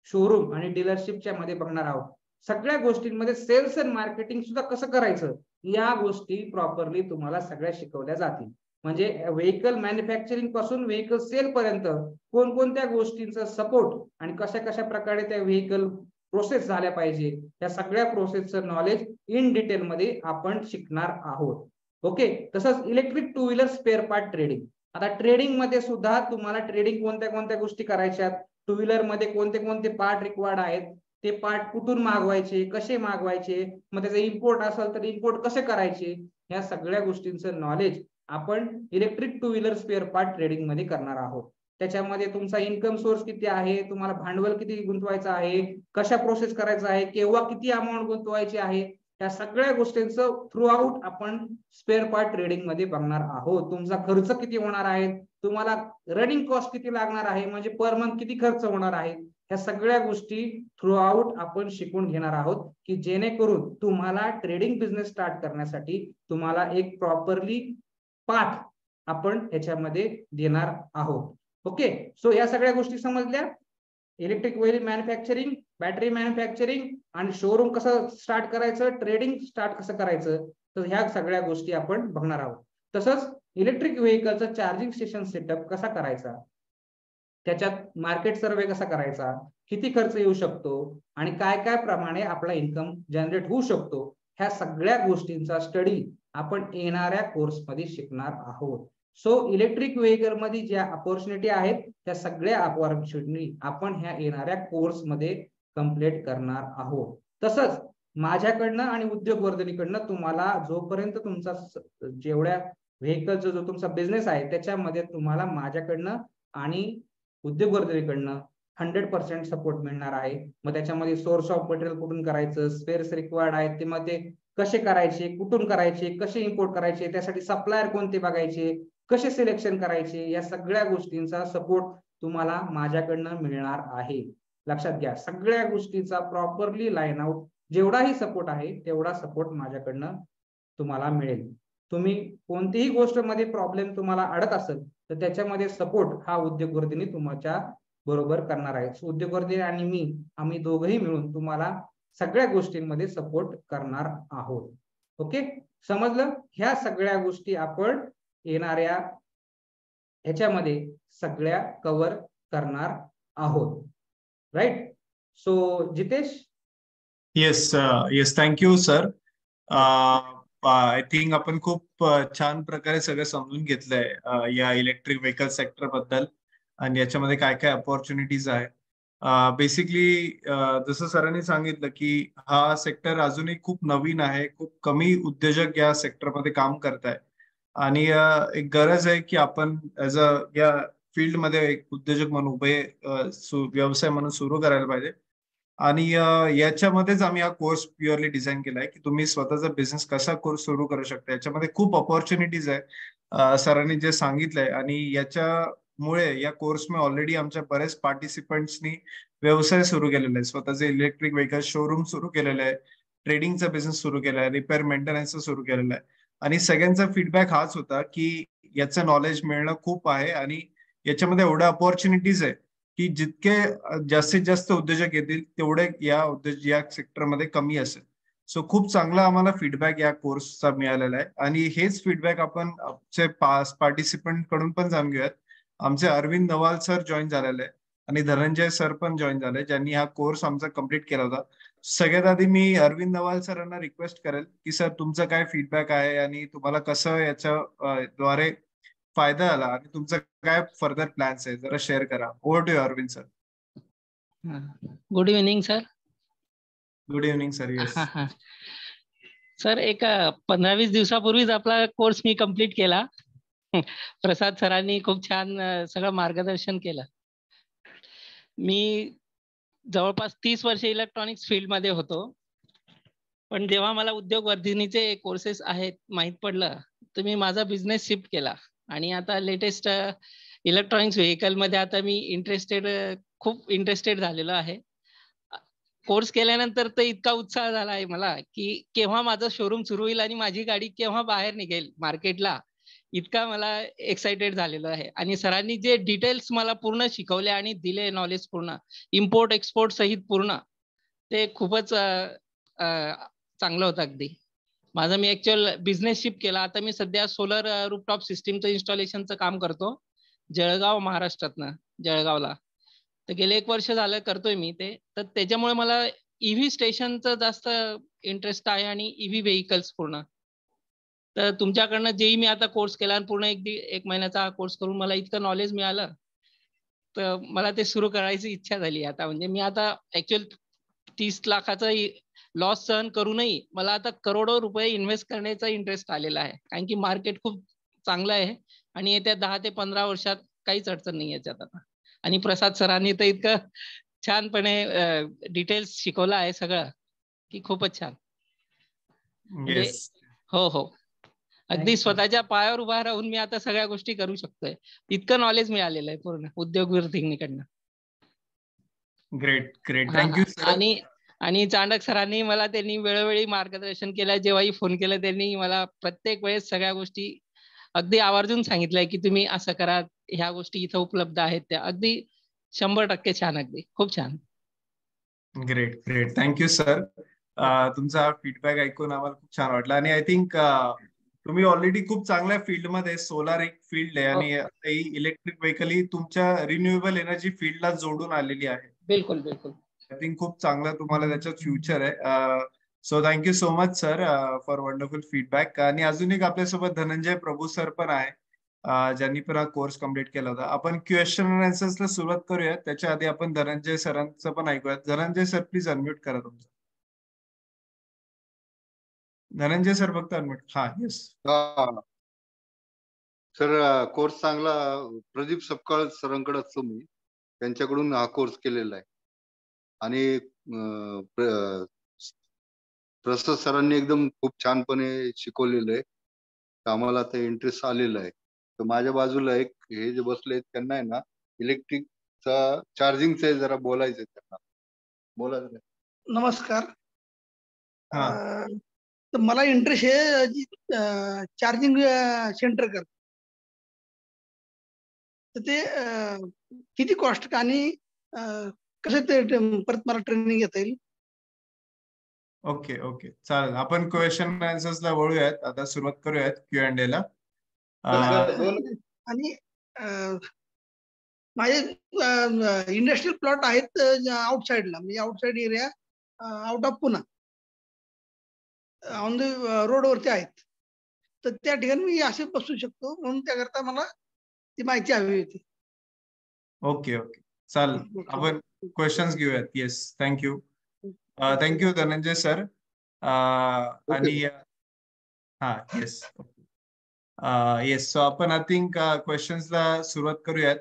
शोरूम आणि डीलरशिपच्या मध्ये बघणार आहोत. सगळ्या गोष्टींमध्ये सेल्स अँड मार्केटिंग सुद्धा कसं करायचं या गोष्टी प्रॉपरली तुम्हाला सगळ्या शिकवल्या जातील. म्हणजे व्हेकल मॅन्युफॅक्चरिंग पासून व्हेकल सेल पर्यंत कोणकोणत्या गोष्टींचा सपोर्ट आणि कशा कशा प्रकारे त्या व्हेकल प्रोसेस झाल्या पाहिजे, या सगळ्या प्रोसेसचं नॉलेज इन डिटेल मध्ये आपण शिकणार आहोत. ओके. तसंच electric two wheeler spare part trading. आता ट्रेडिंग मध्ये सुद्धा तुम्हाला ट्रेडिंग कोणत्या कोणत्या गोष्टी करायच्या, टू व्हीलर मध्ये कोणते कोणते पार्ट रिक्वायर्ड आहेत, ते पार्ट कुठून मागवायचे, कसे मागवायचे, मग त्याचे इम्पोर्ट असेल तर इम्पोर्ट कसे करायचे, या सगळ्या गोष्टींचं नॉलेज आपण electric two wheeler spare part trading मध्ये करणार आहोत. त्याच्यामध्ये तुमचा इन्कम सोर्स किती आहे, तुम्हाला भांडवल किती गुंतवायचं आहे, कशा प्रोसेस करायचं आहे, केव्हा किती अमाऊंट गुंतवायची आहे, या सगळ्या गोष्टींचं थ्रू आउट आपण स्पेअर पार्ट ट्रेडिंग मध्ये बघणार आहोत. तुमचा खर्च किती होणार आहे, तुम्हाला रनिंग कॉस्ट किती लागणार आहे, म्हणजे पर मंथ किती खर्च होणार आहे, ह्या सगळ्या गोष्टी थ्रू आउट आपण शिकून घेणार आहोत, की जेणेकरून तुम्हाला ट्रेडिंग बिझनेस स्टार्ट करण्यासाठी तुम्हाला एक प्रॉपरली पाथ आपण ह्याच्यामध्ये देणार आहोत. ओके. सो या सगळ्या गोष्टी समजल्या. Electric vehicle manufacturing, battery manufacturing आणि शोरूम कसं स्टार्ट करायचं, ट्रेडिंग स्टार्ट कसं करायचं, तर ह्या सगळ्या गोष्टी आपण बघणार आहोत. तसंच इलेक्ट्रिक व्हेकलचं चार्जिंग स्टेशन सेटअप कसा करायचा, त्याच्यात मार्केट सर्वे कसा करायचा, किती खर्च येऊ शकतो आणि काय काय प्रमाणे आपला इन्कम जनरेट होऊ शकतो, ह्या सगळ्या गोष्टींचा स्टडी आपण येणाऱ्या कोर्समध्ये शिकणार आहोत. सो इलेक्ट्रिक व्हेकल मध्ये ज्या अपॉर्च्युनिटी आहेत त्या सगळ्या अपॉर्च्युनिटी आपण ह्या येणाऱ्या कोर्समध्ये कंप्लीट करणार आहोत. तसंच माझ्याकडनं आणि उद्योगवर्धिनीकडनं तुम्हाला जोपर्यंत तुमचा जेवढ्या व्हेकलचा जो तुमचा बिझनेस आहे त्याच्यामध्ये तुम्हाला माझ्याकडनं आणि उद्योगवर्धिनीकडनं 100% सपोर्ट मिळणार आहे. मग त्याच्यामध्ये सोर्स ऑफ मटेरियल कुठून करायचं, स्पेअर्स रिक्वायर्ड आहेत ते मग ते कसे करायचे, कुठून करायचे, कसे इम्पोर्ट करायचे, त्यासाठी सप्लायर कोणते बघायचे, कसे सिलेक्शन करायचे, या सगळ्या गोष्टींचा सपोर्ट तुम्हाला माझ्याकडनं मिळणार आहे. लक्षात घ्या, सगळ्या गोष्टीचा प्रॉपरली लाईन आउट जेवढाही सपोर्ट आहे तेवढा सपोर्ट माझ्याकडनं तुम्हाला मिळेल. तुम्ही कोणतीही गोष्ट मध्ये प्रॉब्लेम तुम्हाला अडत असेल तर त्याच्यामध्ये सपोर्ट हा उद्योगवर्धिनी तुमच्या बरोबर करणार आहे. उद्योगवर्धिनी आणि मी, आम्ही दोघंही मिळून तुम्हाला सगळ्या गोष्टींमध्ये सपोर्ट करणार आहोत. ओके. समजलं. ह्या सगळ्या गोष्टी आपण येणाऱ्या ह्याच्यामध्ये सगळ्या कव्हर करणार आहोत. Right. So Jitesh. Yes thank you sir. I think आपण खूप छान प्रकारे सगळं समजून घेतलंय या इलेक्ट्रिक व्हेकल सेक्टर बद्दल आणि याच्यामध्ये काय काय अपॉर्च्युनिटीज आहे. बेसिकली जसं सरांनी सांगितलं की हा सेक्टर अजूनही खूप नवीन आहे, खूप कमी उद्योजक या सेक्टरमध्ये काम करताय आणि एक गरज आहे की आपण ऍज अ या फील्डमध्ये एक उद्योजक म्हणून उभे व्यवसाय म्हणून सुरू करायला पाहिजे. आणि याच्यामध्येच आम्ही हा कोर्स प्युअरली डिझाईन केलाय की तुम्ही स्वतःचा बिझनेस कसा कोर्स सुरू करू शकता. याच्यामध्ये खूप अपॉर्च्युनिटीज आहे सरांनी जे सांगितलंय आणि याच्यामुळे या कोर्समध्ये ऑलरेडी आमच्या बरेच पार्टिसिपंट्सनी व्यवसाय सुरू केलेला आहे, स्वतःचे इलेक्ट्रिक व्हेकल शोरूम सुरू केलेलं आहे, ट्रेडिंगचा बिझनेस सुरू केला आहे, रिपेअर मेंटेनन्सचा सुरू केलेला आहे. आणि सगळ्यांचा फीडबॅक हाच होता की याचं नॉलेज मिळणं खूप आहे आणि याच्यामध्ये एवढ्या अपॉर्च्युनिटीज आहे की जितके जास्तीत जास्त उद्योजक येतील तेवढे या सेक्टरमध्ये कमी असेल. सो खूप चांगला आम्हाला फीडबॅक या कोर्सचा मिळालेला आहे आणि हेच फीडबॅक आपण आमचे पार्टिसिपंट कडून पण जाणून घेऊयात. आमचे अरविंद नवाल सर जॉईन झालेले आहे. आणि धनंजय सर पण जॉईन झाले, ज्यांनी हा कोर्स आमचा कम्प्लीट केला होता. सगळ्यात आधी मी अरविंद नवाल सरांना रिक्वेस्ट करेल की सर तुमचं काय फीडबॅक आहे आणि तुम्हाला कसं याच्या द्वारे फायदा आला आणि तुमचं काय फर्दर प्लॅन्स आहे, जरा शेअर करा. Over to Arvind sir. Good evening sir. Good evening sir. Yes sir, एक 15-20 दिवसापूर्वीच आपला कोर्स मी कंप्लीट केला. प्रसाद सरांनी खूप छान सगळं मार्गदर्शन केलं. मी जवळपास 30 वर्ष इलेक्ट्रॉनिक्स फील्डमध्ये होतो, पण जेव्हा मला उद्योग वर्धिनीचे कोर्सेस आहेत माहीत पडलं तर मी माझा बिझनेस शिफ्ट केला आणि आता लेटेस्ट इलेक्ट्रॉनिक्स व्हेकल मध्ये आता मी खूप इंटरेस्टेड झालेलो आहे. कोर्स केल्यानंतर तर इतका उत्साह झाला आहे मला की केव्हा माझं शोरूम सुरू होईल आणि माझी गाडी केव्हा बाहेर निघेल मार्केटला, इतका मला एक्साइटेड झालेलो आहे. आणि सरांनी जे डिटेल्स मला पूर्ण शिकवले आणि दिले नॉलेज पूर्ण, इम्पोर्ट एक्सपोर्ट सहित पूर्ण, ते खूपच चांगलं होतं. अगदी मी ऍक्च्युअल बिझनेस शिफ्ट केला. आता मी सध्या सोलर रूफटॉप सिस्टीमचं इन्स्टॉलेशनचं काम करतो जळगाव, महाराष्ट्रातनं जळगावला. तर गेले 1 वर्ष झालं करतोय मी ते. तर त्याच्यामुळे मला ईव्ही स्टेशनचं जास्त इंटरेस्ट आहे आणि ईव्ही व्हेकल्स पूर्ण. तर तुमच्याकडनं जेही मी आता कोर्स केला आणि पूर्ण 1 महिन्याचा कोर्स करून मला इतकं नॉलेज मिळालं, तर मला ते सुरू करायची इच्छा झाली आता. म्हणजे मी आता ऍक्च्युअल 30 लाखाचा लॉस सहन करूनही मला आता करोडो रुपये इन्व्हेस्ट करण्याचा इंटरेस्ट आलेला आहे, कारण की मार्केट खूप चांगलं आहे आणि येत्या 10 ते 15 वर्षात काहीच अडचण नाही याच्यात आता. आणि प्रसाद सरांनी तर इतकं छानपणे डिटेल्स शिकवलं आहे सगळं की खूपच छान. म्हणजे हो हो, अगदी स्वतःच्या पायावर उभा राहून मी आता सगळ्या गोष्टी करू शकतोय, इतकं नॉलेज मिळालेलं आहे पूर्ण उद्योग वर्धिनीकडनं. Great great, thank you sir. आणि चांडक सरांनी मला त्यांनी वेळोवेळी मार्गदर्शन केलं. जेव्हाही फोन केला त्यांनी मला प्रत्येक वेळेस सगळ्या गोष्टी अगदी आवर्जून सांगितलंय की तुम्ही असं करा, ह्या गोष्टी इथं उपलब्ध आहेत त्या. अगदी 100% छान, अगदी खूप छान. Great great, thank you sir. तुमचा फीडबॅक ऐकून आम्हाला खूप छान वाटलं आणि आय थिंक तुम्ही ऑलरेडी खूप चांगल्या फील्डमध्ये, सोलार एक फील्ड आहे आणि इलेक्ट्रिक व्हेकल ही तुमच्या रिन्युएबल एनर्जी फील्डला जोडून आलेली आहे. बिलकुल बिलकुल. आय थिंक खूप चांगलं तुम्हाला त्याच्यात फ्युचर आहे. So thank you so much sir for wonderful feedback. आणि अजून एक आपल्यासोबत धनंजय प्रभू सर पण आहे, ज्यांनी पण हा कोर्स कम्प्लीट केला होता. आपण क्वेश्चन अँड आन्सर्सला सुरुवात करूयात. त्याच्या आधी आपण धनंजय सरांचं पण ऐकूयात. धनंजय सर प्लीज अनम्यूट करा तुमचं. धनंजय सर फक्त अनम्यूट. हा, येस सर. कोर्स चांगला प्रदीप सपकाळ सरांकडे असतो मी, त्यांच्याकडून हा कोर्स केलेला आहे. आणि प्रसाद सरांनी एकदम खूप छानपणे शिकवलेलं आहे, आम्हाला आता इंटरेस्ट आलेला आहे. तर माझ्या बाजूला एक हे जे बसले त्यांना आहे ना इलेक्ट्रिकचा चार्जिंगचं जरा बोलायचं त्यांना. बोला. नमस्कार. तर मला इंटरेस्ट आहे चार्जिंग सेंटर कर. तर ते किती कॉस्ट आणि कसं ते परत मला ट्रेनिंग घेता येईल? ओके ओके, चालेल. आपण क्वेश्चन आन्सर्सला वळूयात. आता सुरुवात करूयात Q&A ला. आणि माझे इंडस्ट्रियल प्लॉट आहेत आउटसाइडला, म्हणजे outside area, out of Pune, on the रोडवरती आहेत. तर त्या ठिकाणी मी असे बसू शकतो, म्हणून त्याकरता मला ती माहिती हवी होती. ओके ओके, चालेल. आपण क्वेश्चन्स घेऊयात. Yes, thank you. Thank you Dhananjay sir. आणि हा, येस येस. सो आपण आय थिंक क्वेश्चन्सला सुरुवात करूयात.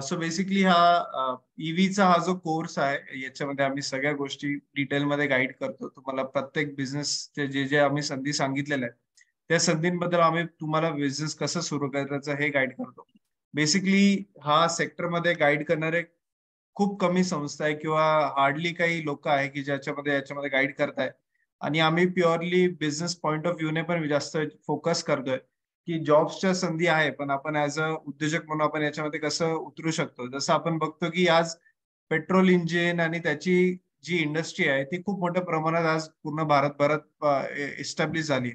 सो बेसिकली हा ईव्हीचा हा जो कोर्स आहे, याच्यामध्ये आम्ही सगळ्या गोष्टी डिटेलमध्ये गाईड करतो तुम्हाला. प्रत्येक बिझनेसचे जे जे आम्ही संधी सांगितलेल्या आहेत त्या संधींबद्दल आम्ही तुम्हाला बिझनेस कसं सुरू करायचं हे गाईड करतो. बेसिकली हा सेक्टरमध्ये गाईड करणारे खूप कमी संस्था आहे किंवा हार्डली काही लोक आहे की याच्यामध्ये गाईड करताय. आणि आम्ही प्युअरली बिझनेस पॉइंट ऑफ व्ह्यूने पण जास्त फोकस करतोय की जॉब्सच्या संधी आहे, पण आपण ऍज अ उद्योजक म्हणून आपण याच्यामध्ये कसं उतरू शकतो. जसं आपण बघतो की आज पेट्रोल इंजिन आणि त्याची जी इंडस्ट्री आहे ती खूप मोठ्या प्रमाणात आज पूर्ण भारतभरात एस्टॅब्लिश झाली,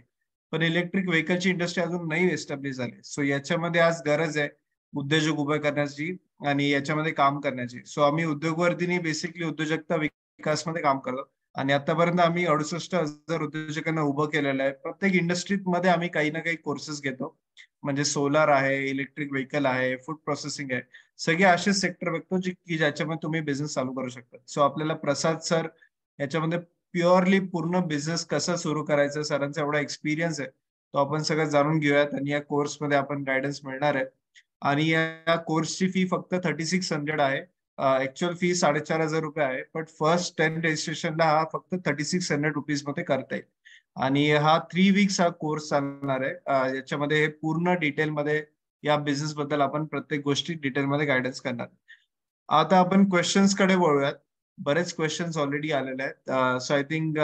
पण इलेक्ट्रिक व्हेकलची इंडस्ट्री अजून नाही एस्टॅब्लिश झाली. सो याच्यामध्ये आज गरज आहे उद्योजक उभे करण्याची. आणि याच्यामध्ये काम करण्याची. सो आम्ही उद्योगवर्धिनी बेसिकली उद्योजकता विकासमध्ये काम करतो आणि आतापर्यंत आम्ही 68,000 उद्योजकांना उभं केलेलं आहे. प्रत्येक इंडस्ट्रीमध्ये आम्ही काही ना काही कोर्सेस घेतो, म्हणजे सोलार आहे, इलेक्ट्रिक व्हेकल आहे, फूड प्रोसेसिंग आहे, सगळे असे सेक्टर बघतो की ज्याच्यामध्ये तुम्ही बिझनेस चालू करू शकता. सो आपल्याला प्रसाद सर याच्यामध्ये प्युअरली पूर्ण बिझनेस कसा सुरू करायचा, सरांचा एवढा एक्सपिरियन्स आहे, तो आपण सगळं जाणून घेऊयात आणि या कोर्समध्ये आपण गायडन्स मिळणार आहे. आणि या कोर्सची फी फक्त 3600 आहे. ऍक्च्युअल फी 4,500 आहे, पण फर्स्ट 10 रजिस्ट्रेशनला हा फक्त 3600 रुपीज मध्ये करता येईल. आणि हा 3 वीक्स हा कोर्स चालणार आहे. याच्यामध्ये पूर्ण डिटेलमध्ये या बिझनेस बद्दल आपण प्रत्येक गोष्टी डिटेलमध्ये गायडन्स करणार. आता आपण क्वेश्चन्स कडे वळूयात. बरेच क्वेश्चन्स ऑलरेडी आलेले आहेत. So I think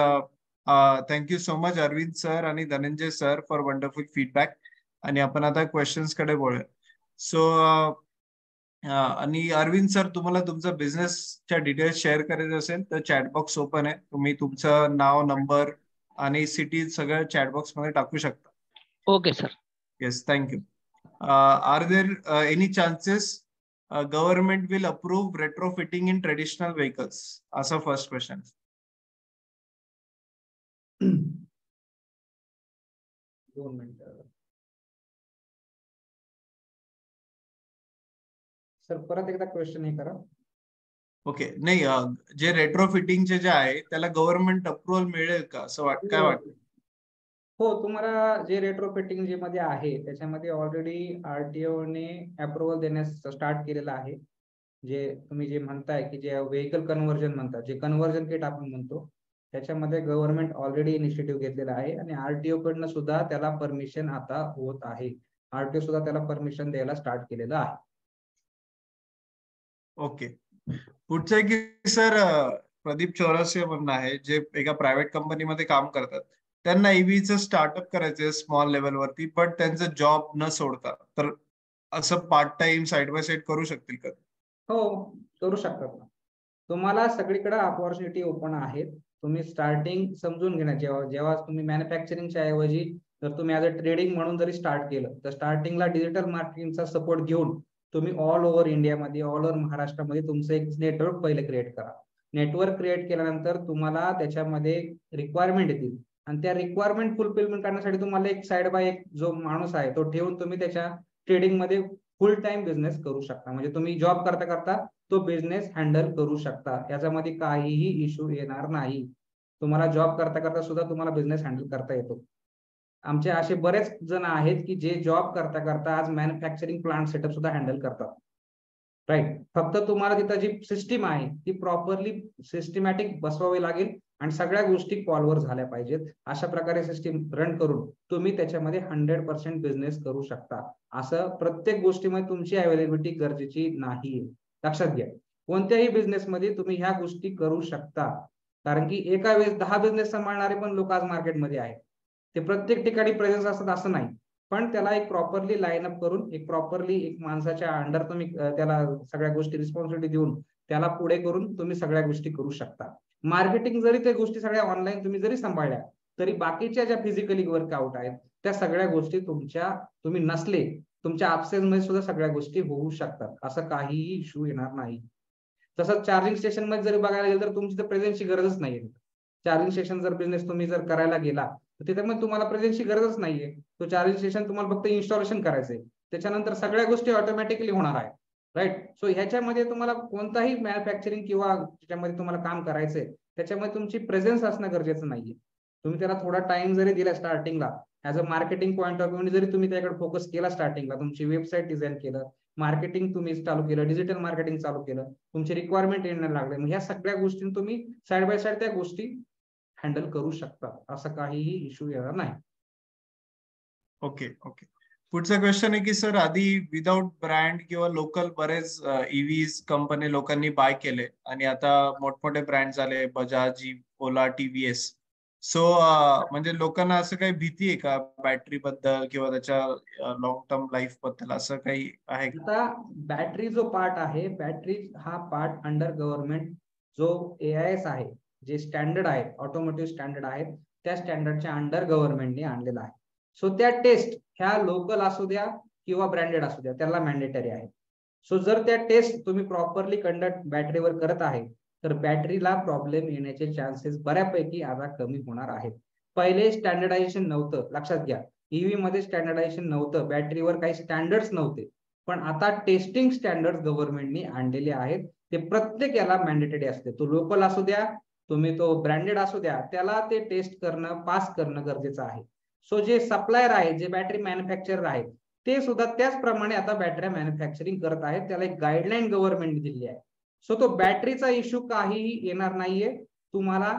thank you so much Arvind sir आणि Dhananjay sir for wonderful feedback. आणि आपण आता क्वेश्चन्स कडे वळूया. सो आणि अरविंद सर, तुम्हाला तुमचा बिझनेसच्या डिटेल्स शेअर करायचे असेल तर चॅटबॉक्स ओपन आहे, तुम्ही तुमचं नाव, नंबर आणि सिटी सगळं चॅटबॉक्स मध्ये टाकू शकता. Okay sir. Yes, thank you. Are there any chances government will approve retrofitting in traditional vehicles? असा फर्स्ट क्वेश्चन. दोन मिनिटं सर, परत एकदा क्वेश्चन हे करा. ओके, नाही, जे रेट्रोफिटिंगचे जे आहे त्याला गव्हर्नमेंट अप्रुव्हल मिळेल का, असं काय वाटतं? हो, तुम्हाला जे रेट्रोफिटिंग जे मध्ये आहे त्याच्यामध्ये ऑलरेडी आरटीओ ने अप्रुव्हल देण्यास स्टार्ट केलेलं आहे. जे तुम्ही जे म्हणताय की जे व्हेकल कन्व्हर्जन म्हणतात, जे कन्व्हर्जन किट आपण म्हणतो, त्याच्यामध्ये गव्हर्नमेंट ऑलरेडी इनिशिएटिव्ह घेतलेला आहे आणि आरटीओ कडनं सुद्धा त्याला परमिशन आता होत आहे. आरटीओ सुद्धा त्याला परमिशन द्यायला स्टार्ट केलेलं आहे. ओके. पुढचं की सर, प्रदीप चौरसिया म्हणणं आहे, जे एका प्रायव्हेट कंपनीमध्ये काम करतात, त्यांना ईव्हीचं स्टार्टअप करायचंय स्मॉल लेवलवरती, पण त्यांचं जॉब न सोडता, तर असं part time side by side करू शकतील का? हो, करू शकतात ना. तुम्हाला सगळीकडे अपॉर्च्युनिटी ओपन आहेत. तुम्ही स्टार्टिंग समजून घेणार, जेव्हा तुम्ही मॅन्युफॅक्चरिंगच्या ऐवजी जर तुम्ही ऍज अ ट्रेडिंग म्हणून जरी स्टार्ट केलं तर स्टार्टिंगला डिजिटल मार्केटिंगचा सपोर्ट घेऊन तुम्ही ऑल ओव्हर इंडियामध्ये, ऑल ओव्हर महाराष्ट्रामध्ये तुमचं एक नेटवर्क पहिले क्रिएट करा. नेटवर्क क्रिएट केल्यानंतर तुम्हाला त्याच्यामध्ये रिक्वायरमेंट येतील आणि त्या रिक्वायरमेंट फुलफिलमेंट करण्यासाठी तुम्हाला एक साइड बाय एक जो माणूस आहे तो ठेवून तुम्ही त्याच्या ट्रेडिंग मध्ये फुल टाइम बिझनेस करू शकता. म्हणजे तुम्ही जॉब करता करता तो बिझनेस हँडल करू शकता. याच्यामध्ये काहीही इश्यू येणार नाही. तुम्हाला जॉब करता करता सुद्धा तुम्हाला बिझनेस हँडल करता येतो. आमचे असे बरेच जण आहेत की जे जॉब करता करता आज मॅन्युफॅक्चरिंग प्लांट सेटअप सुद्धा हँडल करतात. राईट. फक्त तुम्हाला तिथं जी सिस्टीम आहे ती प्रॉपरली सिस्टमॅटिक बसवावी लागेल आणि सगळ्या गोष्टी कॉलवर झाल्या पाहिजेत. अशा प्रकारे सिस्टीम रन करून तुम्ही त्याच्यामध्ये 100% बिझनेस करू शकता. असं प्रत्येक गोष्टीमध्ये तुमची अवेलेबिलिटी गरजेची नाही. लक्षात घ्या, कोणत्याही बिझनेसमध्ये तुम्ही ह्या गोष्टी करू शकता. कारण की एका वेळेस 10 बिझनेस सांभाळणारे पण लोक आज मार्केटमध्ये आहेत. ते प्रत्येक ठिकाणी प्रेझेन्स असतात असं नाही, पण त्याला एक प्रॉपरली लाईन अप करून एक प्रॉपरली एक माणसाच्या अंडर तुम्ही त्याला सगळ्या गोष्टी रिस्पॉन्सिबिलिटी देऊन त्याला पुढे करून तुम्ही सगळ्या गोष्टी करू शकता. मार्केटिंग जरी त्या गोष्टी सगळ्या ऑनलाईन तुम्ही जरी सांभाळल्या तरी बाकीच्या ज्या फिजिकली वर्कआउट आहेत त्या सगळ्या गोष्टी तुम्ही नसले तुमच्या ऍब्सेन्स मध्ये सुद्धा सगळ्या गोष्टी होऊ शकतात. असं काहीही इश्यू येणार नाही. तसंच चार्जिंग स्टेशन मध्ये जरी बघायला गेलं तर तुमची तर प्रेझेन्सची गरजच नाहीये. चार्जिंग स्टेशन जर बिझनेस तुम्ही जर करायला गेला तर तिथे मग तुम्हाला प्रेझेन्सची गरजच नाहीये. तो चार्जिंग स्टेशन तुम्हाला फक्त इन्स्टॉलेशन करायचंय, त्याच्यानंतर सगळ्या गोष्टी ऑटोमॅटिकली होणार आहे. राईट. सो ह्याच्यामध्ये तुम्हाला कोणताही मॅन्युफॅक्चरिंग किंवा ज्याच्यामध्ये तुम्हाला काम करायचंय त्याच्यामध्ये तुमची प्रेझेन्स असणं गरजेचं नाहीये. तुम्ही त्याला थोडा टाइम जरी दिला स्टार्टिंगला as a marketing point of view जरी तुम्ही त्याकडे फोकस केला, स्टार्टिंगला तुमची वेबसाईट डिझाईन केलं, मार्केटिंग तुम्ही चालू केलं, डिजिटल मार्केटिंग चालू केलं, तुमची रिक्वायरमेंट येण्याला लागले, मग ह्या सगळ्या गोष्टी तुम्ही साइड बाय साइड त्या गोष्टी हँडल करू शकता. असं काहीही इश्यू येणार नाही. ओके. ओके. पुढचा क्वेश्चन आहे की सर, आधी विदाउट ब्रँड किंवा लोकल बरेच ईव्हीज कंपनी लोकांनी बाय केले आणि आता मोठमोठे ब्रँड झाले, बजाज, ओला, टीव्हीएस. सो म्हणजे लोकांना असं काही भीती आहे का बॅटरी बद्दल किंवा त्याच्या लॉंग टर्म लाईफ बद्दल, असं काही आहे का? आता बॅटरी जो पार्ट आहे, बॅटरी हा पार्ट अंडर गव्हर्नमेंट जो AIS आहे, जे स्टँडर्ड आहे, ऑटोमोटिव्ह स्टँडर्ड आहेत, त्या स्टँडर्डच्या अंडर गव्हर्नमेंटने आणलेला आहे. सो त्या टेस्ट ह्या लोकल असू द्या किंवा ब्रँडेड असू द्या त्याला मॅन्डेटरी आहे. सो जर त्या टेस्ट तुम्ही प्रॉपरली कंडक्ट बॅटरीवर करत आहे तर बॅटरीला प्रॉब्लेम येण्याचे चान्सेस बऱ्यापैकी आता कमी होणार आहेत. पहिले स्टँडर्डायझेशन नव्हतं, लक्षात घ्या. ईव्ही मध्ये स्टँडर्डायझेशन नव्हतं, बॅटरीवर काही स्टँडर्ड्स नव्हते, पण आता टेस्टिंग स्टँडर्ड गव्हर्नमेंटने आणलेले आहेत. ते प्रत्येक याला मॅन्डेटरी असते. तो लोकल असू द्या, तुम्ही तो ब्रँडेड असू द्या, त्याला ते टेस्ट करणं, पास करणं गरजेचं आहे. सो जे सप्लायर आहे, जे बॅटरी मॅन्युफॅक्चरर आहेत, ते सुद्धा त्याचप्रमाणे आता बॅटऱ्या मॅन्युफॅक्चरिंग करत आहेत. त्याला एक गाईडलाईन गव्हर्नमेंट दिली आहे. सो तो बॅटरीचा इश्यू काहीही येणार नाहीये तुम्हाला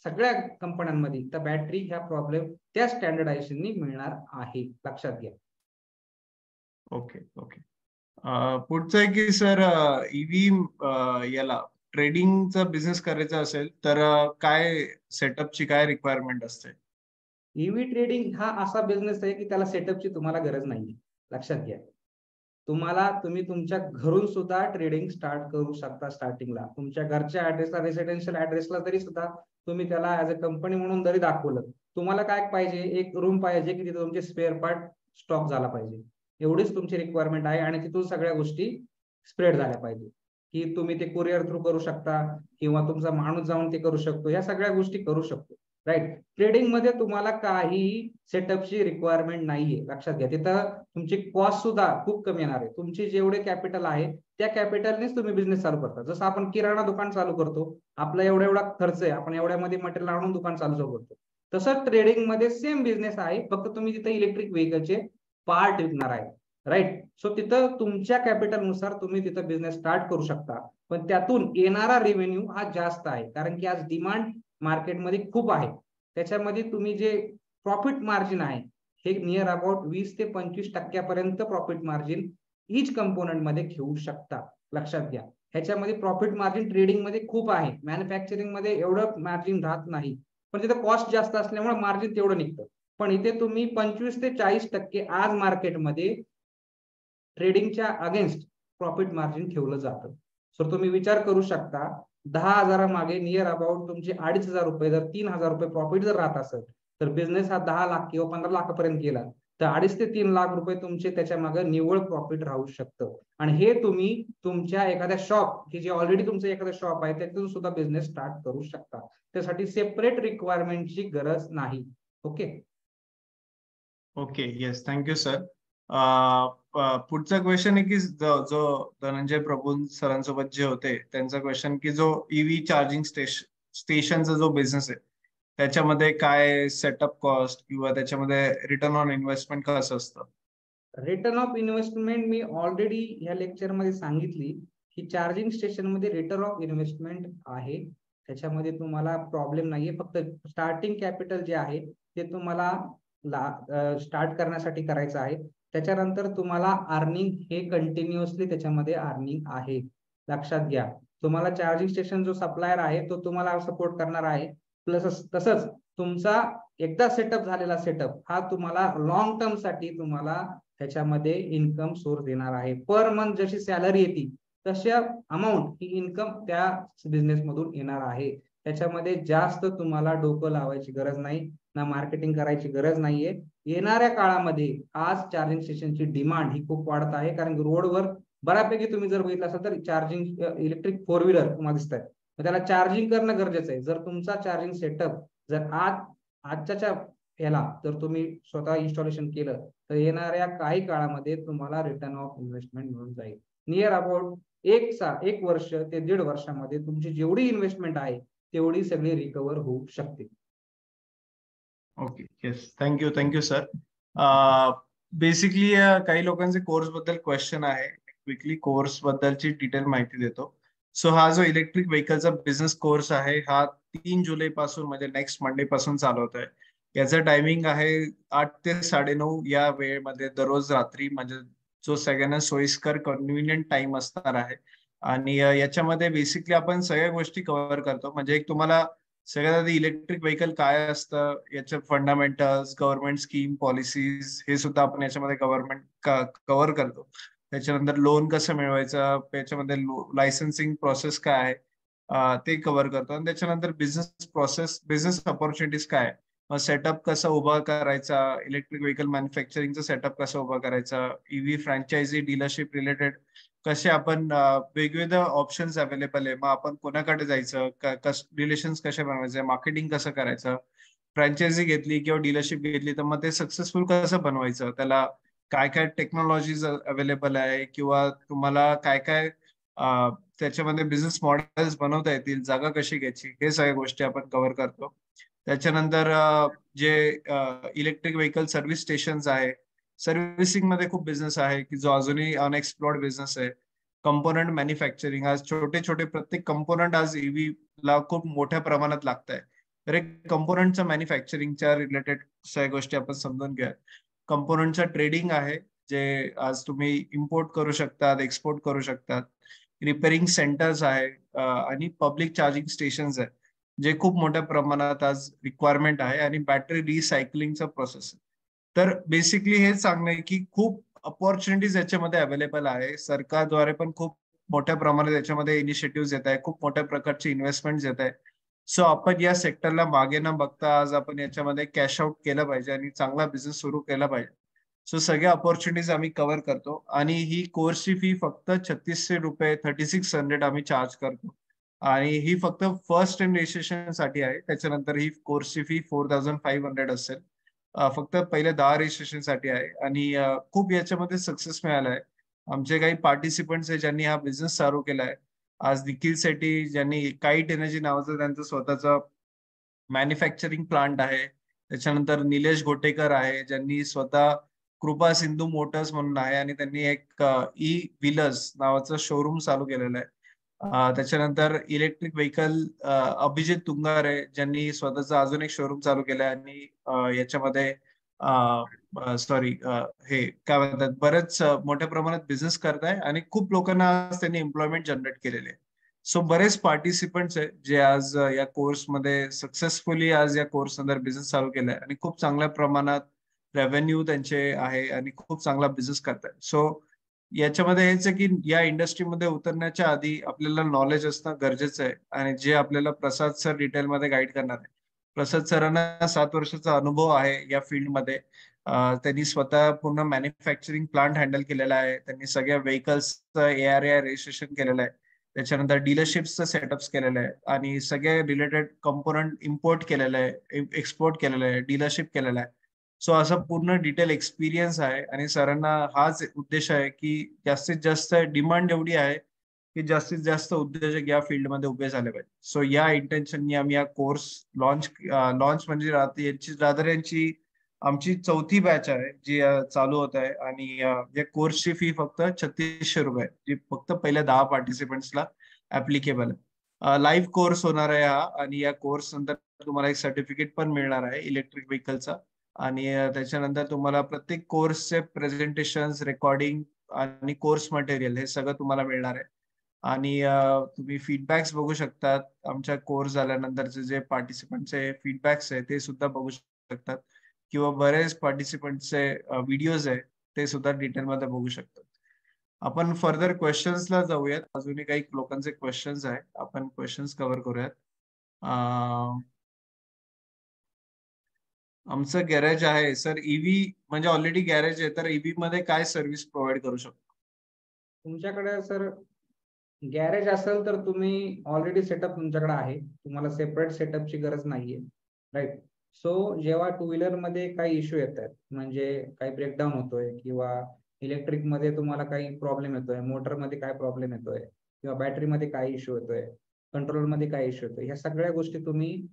सगळ्या कंपन्यांमध्ये. तर बॅटरी ह्या प्रॉब्लेम त्या स्टँडर्डायझेशननी मिळणार आहे, लक्षात घ्या. Okay okay. पुढचं आहे की सर, ईव्ही याला ट्रेडिंगचा बिझनेस करायचा असेल तर काय सेटअपची काय रिक्वायरमेंट असते? ईव्ही ट्रेडिंग हा असा बिझनेस आहे की त्याला सेटअपची तुम्हाला गरज नाही, लक्षात घ्या. तुम्ही तुमच्या घरून सुद्धा ट्रेडिंग स्टार्ट करू शकता. स्टार्टिंगला तुमच्या घरच्या ऍड्रेसला, रेसिडेन्शियल ऍड्रेसला तरी सुद्धा तुम्ही त्याला ऍज अ कंपनी म्हणून जरी दाखवलं, तुम्हाला काय पाहिजे, एक रूम पाहिजे की तिथे तुमचे स्पेअर पार्ट स्टॉक झाला पाहिजे. एवढीच तुमची रिक्वायरमेंट आहे आणि तिथून सगळ्या गोष्टी स्प्रेड झाल्या पाहिजे. की तुम्ही ते कुरिअर थ्रू करू शकता किंवा तुमचा माणूस जाऊन ते करू शकतो. या सगळ्या गोष्टी करू शकतो, राईट. ट्रेडिंग मध्ये तुम्हाला काही सेटअपची रिक्वायरमेंट नाहीये, लक्षात घ्या. तिथं तुमची कॉस्ट सुद्धा खूप कमी येणार आहे. तुमची जेवढे कॅपिटल आहे त्या कॅपिटलनेच तुम्ही बिझनेस चालू करता. जसं आपण किराणा दुकान चालू करतो, आपला एवढा खर्च आहे, आपण एवढ्यामध्ये मटेरियल आणून दुकान चालू करतो. तसं ट्रेडिंग मध्ये सेम बिझनेस आहे, फक्त तुम्ही तिथे इलेक्ट्रिक व्हेकलचे पार्ट विकणार आहे, राईट. सो तिथं तुमच्या कॅपिटलनुसार तुम्ही तिथं बिझनेस स्टार्ट करू शकता, पण त्यातून येणारा रेव्हेन्यू हा जास्त आहे. कारण की आज डिमांड मार्केटमध्ये खूप आहे. त्याच्यामध्ये तुम्ही जे प्रॉफिट मार्जिन आहे हे नियर अबाउट 20 ते 25% प्रॉफिट मार्जिन इच कंपोनंट मध्ये घेऊ शकता, लक्षात घ्या. ह्याच्यामध्ये प्रॉफिट मार्जिन ट्रेडिंग मध्ये खूप आहे. मॅन्युफॅक्चरिंग मध्ये एवढं मार्जिन राहत नाही, पण तिथे कॉस्ट जास्त असल्यामुळे मार्जिन तेवढं निघतं. पण इथे तुम्ही 25 ते 40% आज मार्केटमध्ये ट्रेडिंगच्या अगेन्स्ट प्रॉफिट मार्जिन ठेवलं जातं. सो तुम्ही विचार करू शकता, 10,000 मागे नियर अबाउट तुमचे 2,500 रुपये, जर 3,000 रुपये प्रॉफिट जर राहत असेल तर बिझनेस हा 10 लाख किंवा 15 लाखापर्यंत गेला तर 2.5 ते 3 लाख रुपये तुमचे त्याच्या मागे निव्वळ प्रॉफिट राहू शकतं. आणि हे तुम्ही तुमच्या एखाद्या शॉप, की जे ऑलरेडी तुमचं एखादं शॉप आहे त्यातून सुद्धा बिझनेस स्टार्ट करू शकता. त्यासाठी सेपरेट रिक्वायरमेंटची गरज नाही. Okay okay, yes, thank you sir. पुढचा क्वेश्चन आहे की जो धनंजय प्रभू सरांसोबत जे होते त्यांचा क्वेश्चन की जो ईव्ही चार्जिंग स्टेशनचा जो बिझनेस आहे त्याच्यामध्ये काय सेटअप कॉस्ट किंवा त्याच्यामध्ये रिटर्न ऑन इन्व्हेस्टमेंट कसं असतं? Return of investment me already ह्या लेक्चर मध्ये सांगितली की चार्जिंग स्टेशन मध्ये रिटर्न ऑफ इन्व्हेस्टमेंट आहे. त्याच्यामध्ये तुम्हाला प्रॉब्लेम नाहीये. फक्त स्टार्टिंग कॅपिटल जे आहे ते तुम्हाला स्टार्ट करण्यासाठी करायचं आहे. त्याच्यानंतर तुम्हाला अर्निंग हे कंटिन्युअसली त्याच्यामध्ये अर्निंग आहे, लक्षात घ्या. तुम्हाला चार्जिंग स्टेशन जो सप्लायर आहे तो तुम्हाला सपोर्ट करणार आहे. प्लस तसंच तुमचा एकदा सेटअप झालेला सेटअप हा तुम्हाला लॉंग टर्म साठी तुम्हाला त्याच्यामध्ये इन्कम सोर्स देणार आहे. पर मंथ जशी सॅलरी येते तशा अमाऊंट ही इन्कम त्या बिझनेस मधून येणार आहे. त्याच्यामध्ये जास्त तुम्हाला डोकं लावायची गरज नाही, ना मार्केटिंग करायची गरज नाहीये. येणाऱ्या काळामध्ये आज चार्जिंग स्टेशनची डिमांड ही खूप वाढत आहे. कारण रोडवर बऱ्यापैकी तुम्ही जर बघितलं असेल तर चार्जिंग इलेक्ट्रिक 4 व्हीलर तुम्हाला दिसत आहेत, त्याला चार्जिंग करणं गरजेचं आहे. जर तुमचा चार्जिंग सेटअप जर आजच्या याला जर तुम्ही स्वतः इन्स्टॉलेशन केलं तर येणाऱ्या काही काळामध्ये तुम्हाला रिटर्न ऑफ इन्व्हेस्टमेंट मिळून जाईल. नियर अबाउट 1 वर्ष ते 1.5 वर्षामध्ये तुमची जेवढी इन्व्हेस्टमेंट आहे तेवढी सगळी रिकव्हर होऊ शकते. Okay, yes, thank you sir. Basically काही लोकांचे कोर्स बद्दल क्वेश्चन आहे. क्विकली कोर्स बद्दलची डिटेल माहिती देतो. सो हा जो इलेक्ट्रिक व्हेकलचा बिझनेस कोर्स आहे हा 3 जुलै पासून म्हणजे नेक्स्ट मंडे पासून चालू होत आहे. याचं टायमिंग आहे 8 ते 9:30 या वेळेमध्ये दररोज रात्री, म्हणजे जो सगळ्यांना सोयीस्कर कन्व्हिनियंट टाइम असणार आहे. आणि याच्यामध्ये बेसिकली आपण सगळ्या गोष्टी कव्हर करतो. म्हणजे एक तुम्हाला सगळ्यात आधी इलेक्ट्रिक व्हेकल काय असतं, याचे फंडामेंटल्स, गव्हर्नमेंट स्कीम, पॉलिसीज हे सुद्धा आपण याच्यामध्ये कव्हर करतो. त्याच्यानंतर लोन कसं मिळवायचं, त्याच्यामध्ये लायसन्सिंग प्रोसेस काय आहे ते कव्हर करतो. आणि त्याच्यानंतर बिझनेस प्रोसेस, बिझनेस ऑपॉर्च्युनिटीज काय आहे, सेटअप कसा उभा करायचा, इलेक्ट्रिक व्हेकल मॅन्युफॅक्चरिंगचा सेटअप कसा उभा करायचा, ईव्ही फ्रँचायझी डीलरशिप रिलेटेड कसे आपण वेगवेगळे ऑप्शन्स अवेलेबल आहे, मग आपण कोणाकडे जायचं, रिलेशन्स कसे बनवायचे, मार्केटिंग कसं करायचं, फ्रँचायझी घेतली किंवा डीलरशिप घेतली तर मग ते सक्सेसफुल कसं बनवायचं, त्याला काय काय टेक्नॉलॉजीज अवेलेबल आहे किंवा तुम्हाला काय काय त्याच्यामध्ये बिझनेस मॉडेल्स बनवता येतील, जागा कशी घ्यायची, हे सगळ्या गोष्टी आपण कव्हर करतो. त्याच्यानंतर जे इलेक्ट्रिक व्हेकल सर्व्हिस स्टेशन्स आहे, सर्व्हिसिंग मध्ये खूप बिझनेस आहे की जो अजूनही अनएक्सप्लोर्ड बिझनेस आहे. कंपोनंट मॅन्युफॅक्चरिंग, आज छोटे छोटे प्रत्येक कंपोनंट आज ईव्ही ला खूप मोठ्या प्रमाणात लागत आहे. तर एक कंपोनंटच्या मॅन्युफॅक्चरिंगच्या रिलेटेड सगळ्या गोष्टी आपण समजून घ्या. कंपोनंटचं ट्रेडिंग आहे, जे आज तुम्ही इम्पोर्ट करू शकतात, एक्सपोर्ट करू शकतात. रिपेअरिंग सेंटर्स आहे आणि पब्लिक चार्जिंग स्टेशन्स आहे, जे खूप मोठ्या प्रमाणात आज रिक्वायरमेंट आहे, आणि बॅटरी रिसायकलिंगचा प्रोसेस आहे. तर बेसिकली हेच सांगणं आहे की खूप अपॉर्च्युनिटीज याच्यामध्ये अवेलेबल आहे. सरकारद्वारे पण खूप मोठ्या प्रमाणात याच्यामध्ये इनिशिएटिव्ह येत आहे, खूप मोठ्या प्रकारचे इन्व्हेस्टमेंट येत आहे. सो आपण या सेक्टरला मागे न बघता आज आपण याच्यामध्ये कॅश आउट केलं पाहिजे आणि चांगला बिझनेस सुरू केला पाहिजे. सो सगळ्या ऑपॉर्च्युनिटीज आम्ही कव्हर करतो, आणि ही कोर्सची फी फक्त 3600 रुपये, 3600 आम्ही चार्ज करतो, आणि ही फक्त फर्स्ट टाइम रजिस्ट्रेशन साठी आहे. त्याच्यानंतर ही कोर्सची फी 4500 असेल. फक्त पहिले 10 रजिस्ट्रेशन साठी आहे, आणि खूप याच्यामध्ये सक्सेस मिळाला आहे. आमचे काही पार्टिसिपंट्स आहे ज्यांनी हा बिझनेस चालू केला आहे. आज निखिल सेठी ज्यांनी काईट एनर्जी नावाचं त्यांचं स्वतःचं मॅन्युफॅक्चरिंग प्लांट आहे. त्याच्यानंतर निलेश घोटेकर आहे, ज्यांनी स्वतः कृपा सिंधू मोटर्स म्हणून आहे, आणि त्यांनी एक ई व्हीलर्स नावाचं शोरूम चालू केलेलं आहे. त्याच्यानंतर इलेक्ट्रिक व्हेकल अभिजित तुंगार आहे, ज्यांनी स्वतःचा अजून एक शोरूम चालू केलाय, आणि याच्यामध्ये सॉरी हे काय म्हणतात, बरेच मोठ्या प्रमाणात बिझनेस करताय, आणि खूप लोकांना आज त्यांनी एम्प्लॉयमेंट जनरेट केलेले आहे. सो बरेच पार्टिसिपंट्स आहेत जे आज या कोर्समध्ये सक्सेसफुली आज या कोर्स अंदर बिझनेस चालू केलाय, आणि खूप चांगल्या प्रमाणात रेव्हेन्यू त्यांचे आहे, आणि खूप चांगला बिझनेस करताय. सो याच्यामध्ये हेच आहे की या इंडस्ट्रीमध्ये उतरण्याच्या आधी आपल्याला नॉलेज असणं गरजेचं आहे, आणि जे आपल्याला प्रसाद सर डिटेलमध्ये गाईड करणार आहे. प्रसाद सरांना 7 वर्षाचा अनुभव आहे या फील्डमध्ये. त्यांनी स्वतः पूर्ण मॅन्युफॅक्चरिंग प्लांट हँडल केलेला आहे. त्यांनी सगळ्या व्हेकल्सचं ARAI रजिस्ट्रेशन केलेलं आहे. त्याच्यानंतर डीलरशिपचं सेटअप्स केलेलं आहे, आणि सगळे रिलेटेड कंपोनंट इम्पोर्ट केलेलं आहे, एक्सपोर्ट केलेलं आहे, डीलरशिप केलेलं आहे. सो असं पूर्ण डिटेल एक्सपिरियन्स आहे, आणि सरांना हाच उद्देश आहे की जास्तीत जास्त डिमांड एवढी आहे की जास्तीत जास्त उद्योजक या फील्डमध्ये उभे झाले पाहिजे. सो या इंटेन्शननी आम्ही या कोर्स लॉन्च म्हणजे यांची आमची 4थी बॅच आहे जी चालू होत आहे, आणि या कोर्सची फी फक्त 3600 रुपये, जी फक्त पहिल्या 10 पार्टिसिपंट्सला ऍप्लिकेबल आहे. लाईव्ह कोर्स होणार आहे हा, आणि या कोर्स नंतर तुम्हाला एक सर्टिफिकेट पण मिळणार आहे इलेक्ट्रिक व्हेकलचा, आणि त्याच्यानंतर तुम्हाला प्रत्येक कोर्सचे प्रेझेंटेशन, रेकॉर्डिंग आणि कोर्स मटेरियल हे सगळं तुम्हाला मिळणार आहे. आणि तुम्ही फीडबॅक्स बघू शकतात. आमच्या कोर्स झाल्यानंतरचे जे पार्टिसिपंटचे फीडबॅक्स आहे ते सुद्धा बघू शकतात, किंवा बरेच पार्टिसिपंटचे व्हिडिओज आहे ते सुद्धा डिटेलमध्ये बघू शकतात. आपण फर्दर क्वेश्चन्सला जाऊयात. अजूनही काही लोकांचे क्वेश्चन्स आहे, आपण क्वेश्चन्स कव्हर करूयात. आमचं गॅरेज आहे सर, ईव्ही म्हणजे ऑलरेडी गॅरेज आहे, तर ईव्ही मध्ये काय सर्व्हिस प्रोव्हाइड करू शकतो? तुमच्याकडे सर गॅरेज असेल तर तुम्ही ऑलरेडी सेटअप तुमच्याकडे आहे, तुम्हाला सेपरेट सेटअपची गरज नाहीये, राईट. सो जेव्हा टू व्हीलर मध्ये काही इश्यू येतात, म्हणजे काही ब्रेकडाऊन होतोय, किंवा इलेक्ट्रिक मध्ये तुम्हाला काही प्रॉब्लेम येतोय, मोटर मध्ये काय प्रॉब्लेम येतोय, किंवा बॅटरी मध्ये काय इश्यू येतोय, कंट्रोल मध्ये काय इश्यू येतोय, ह्या सगळ्या गोष्टी तुम्ही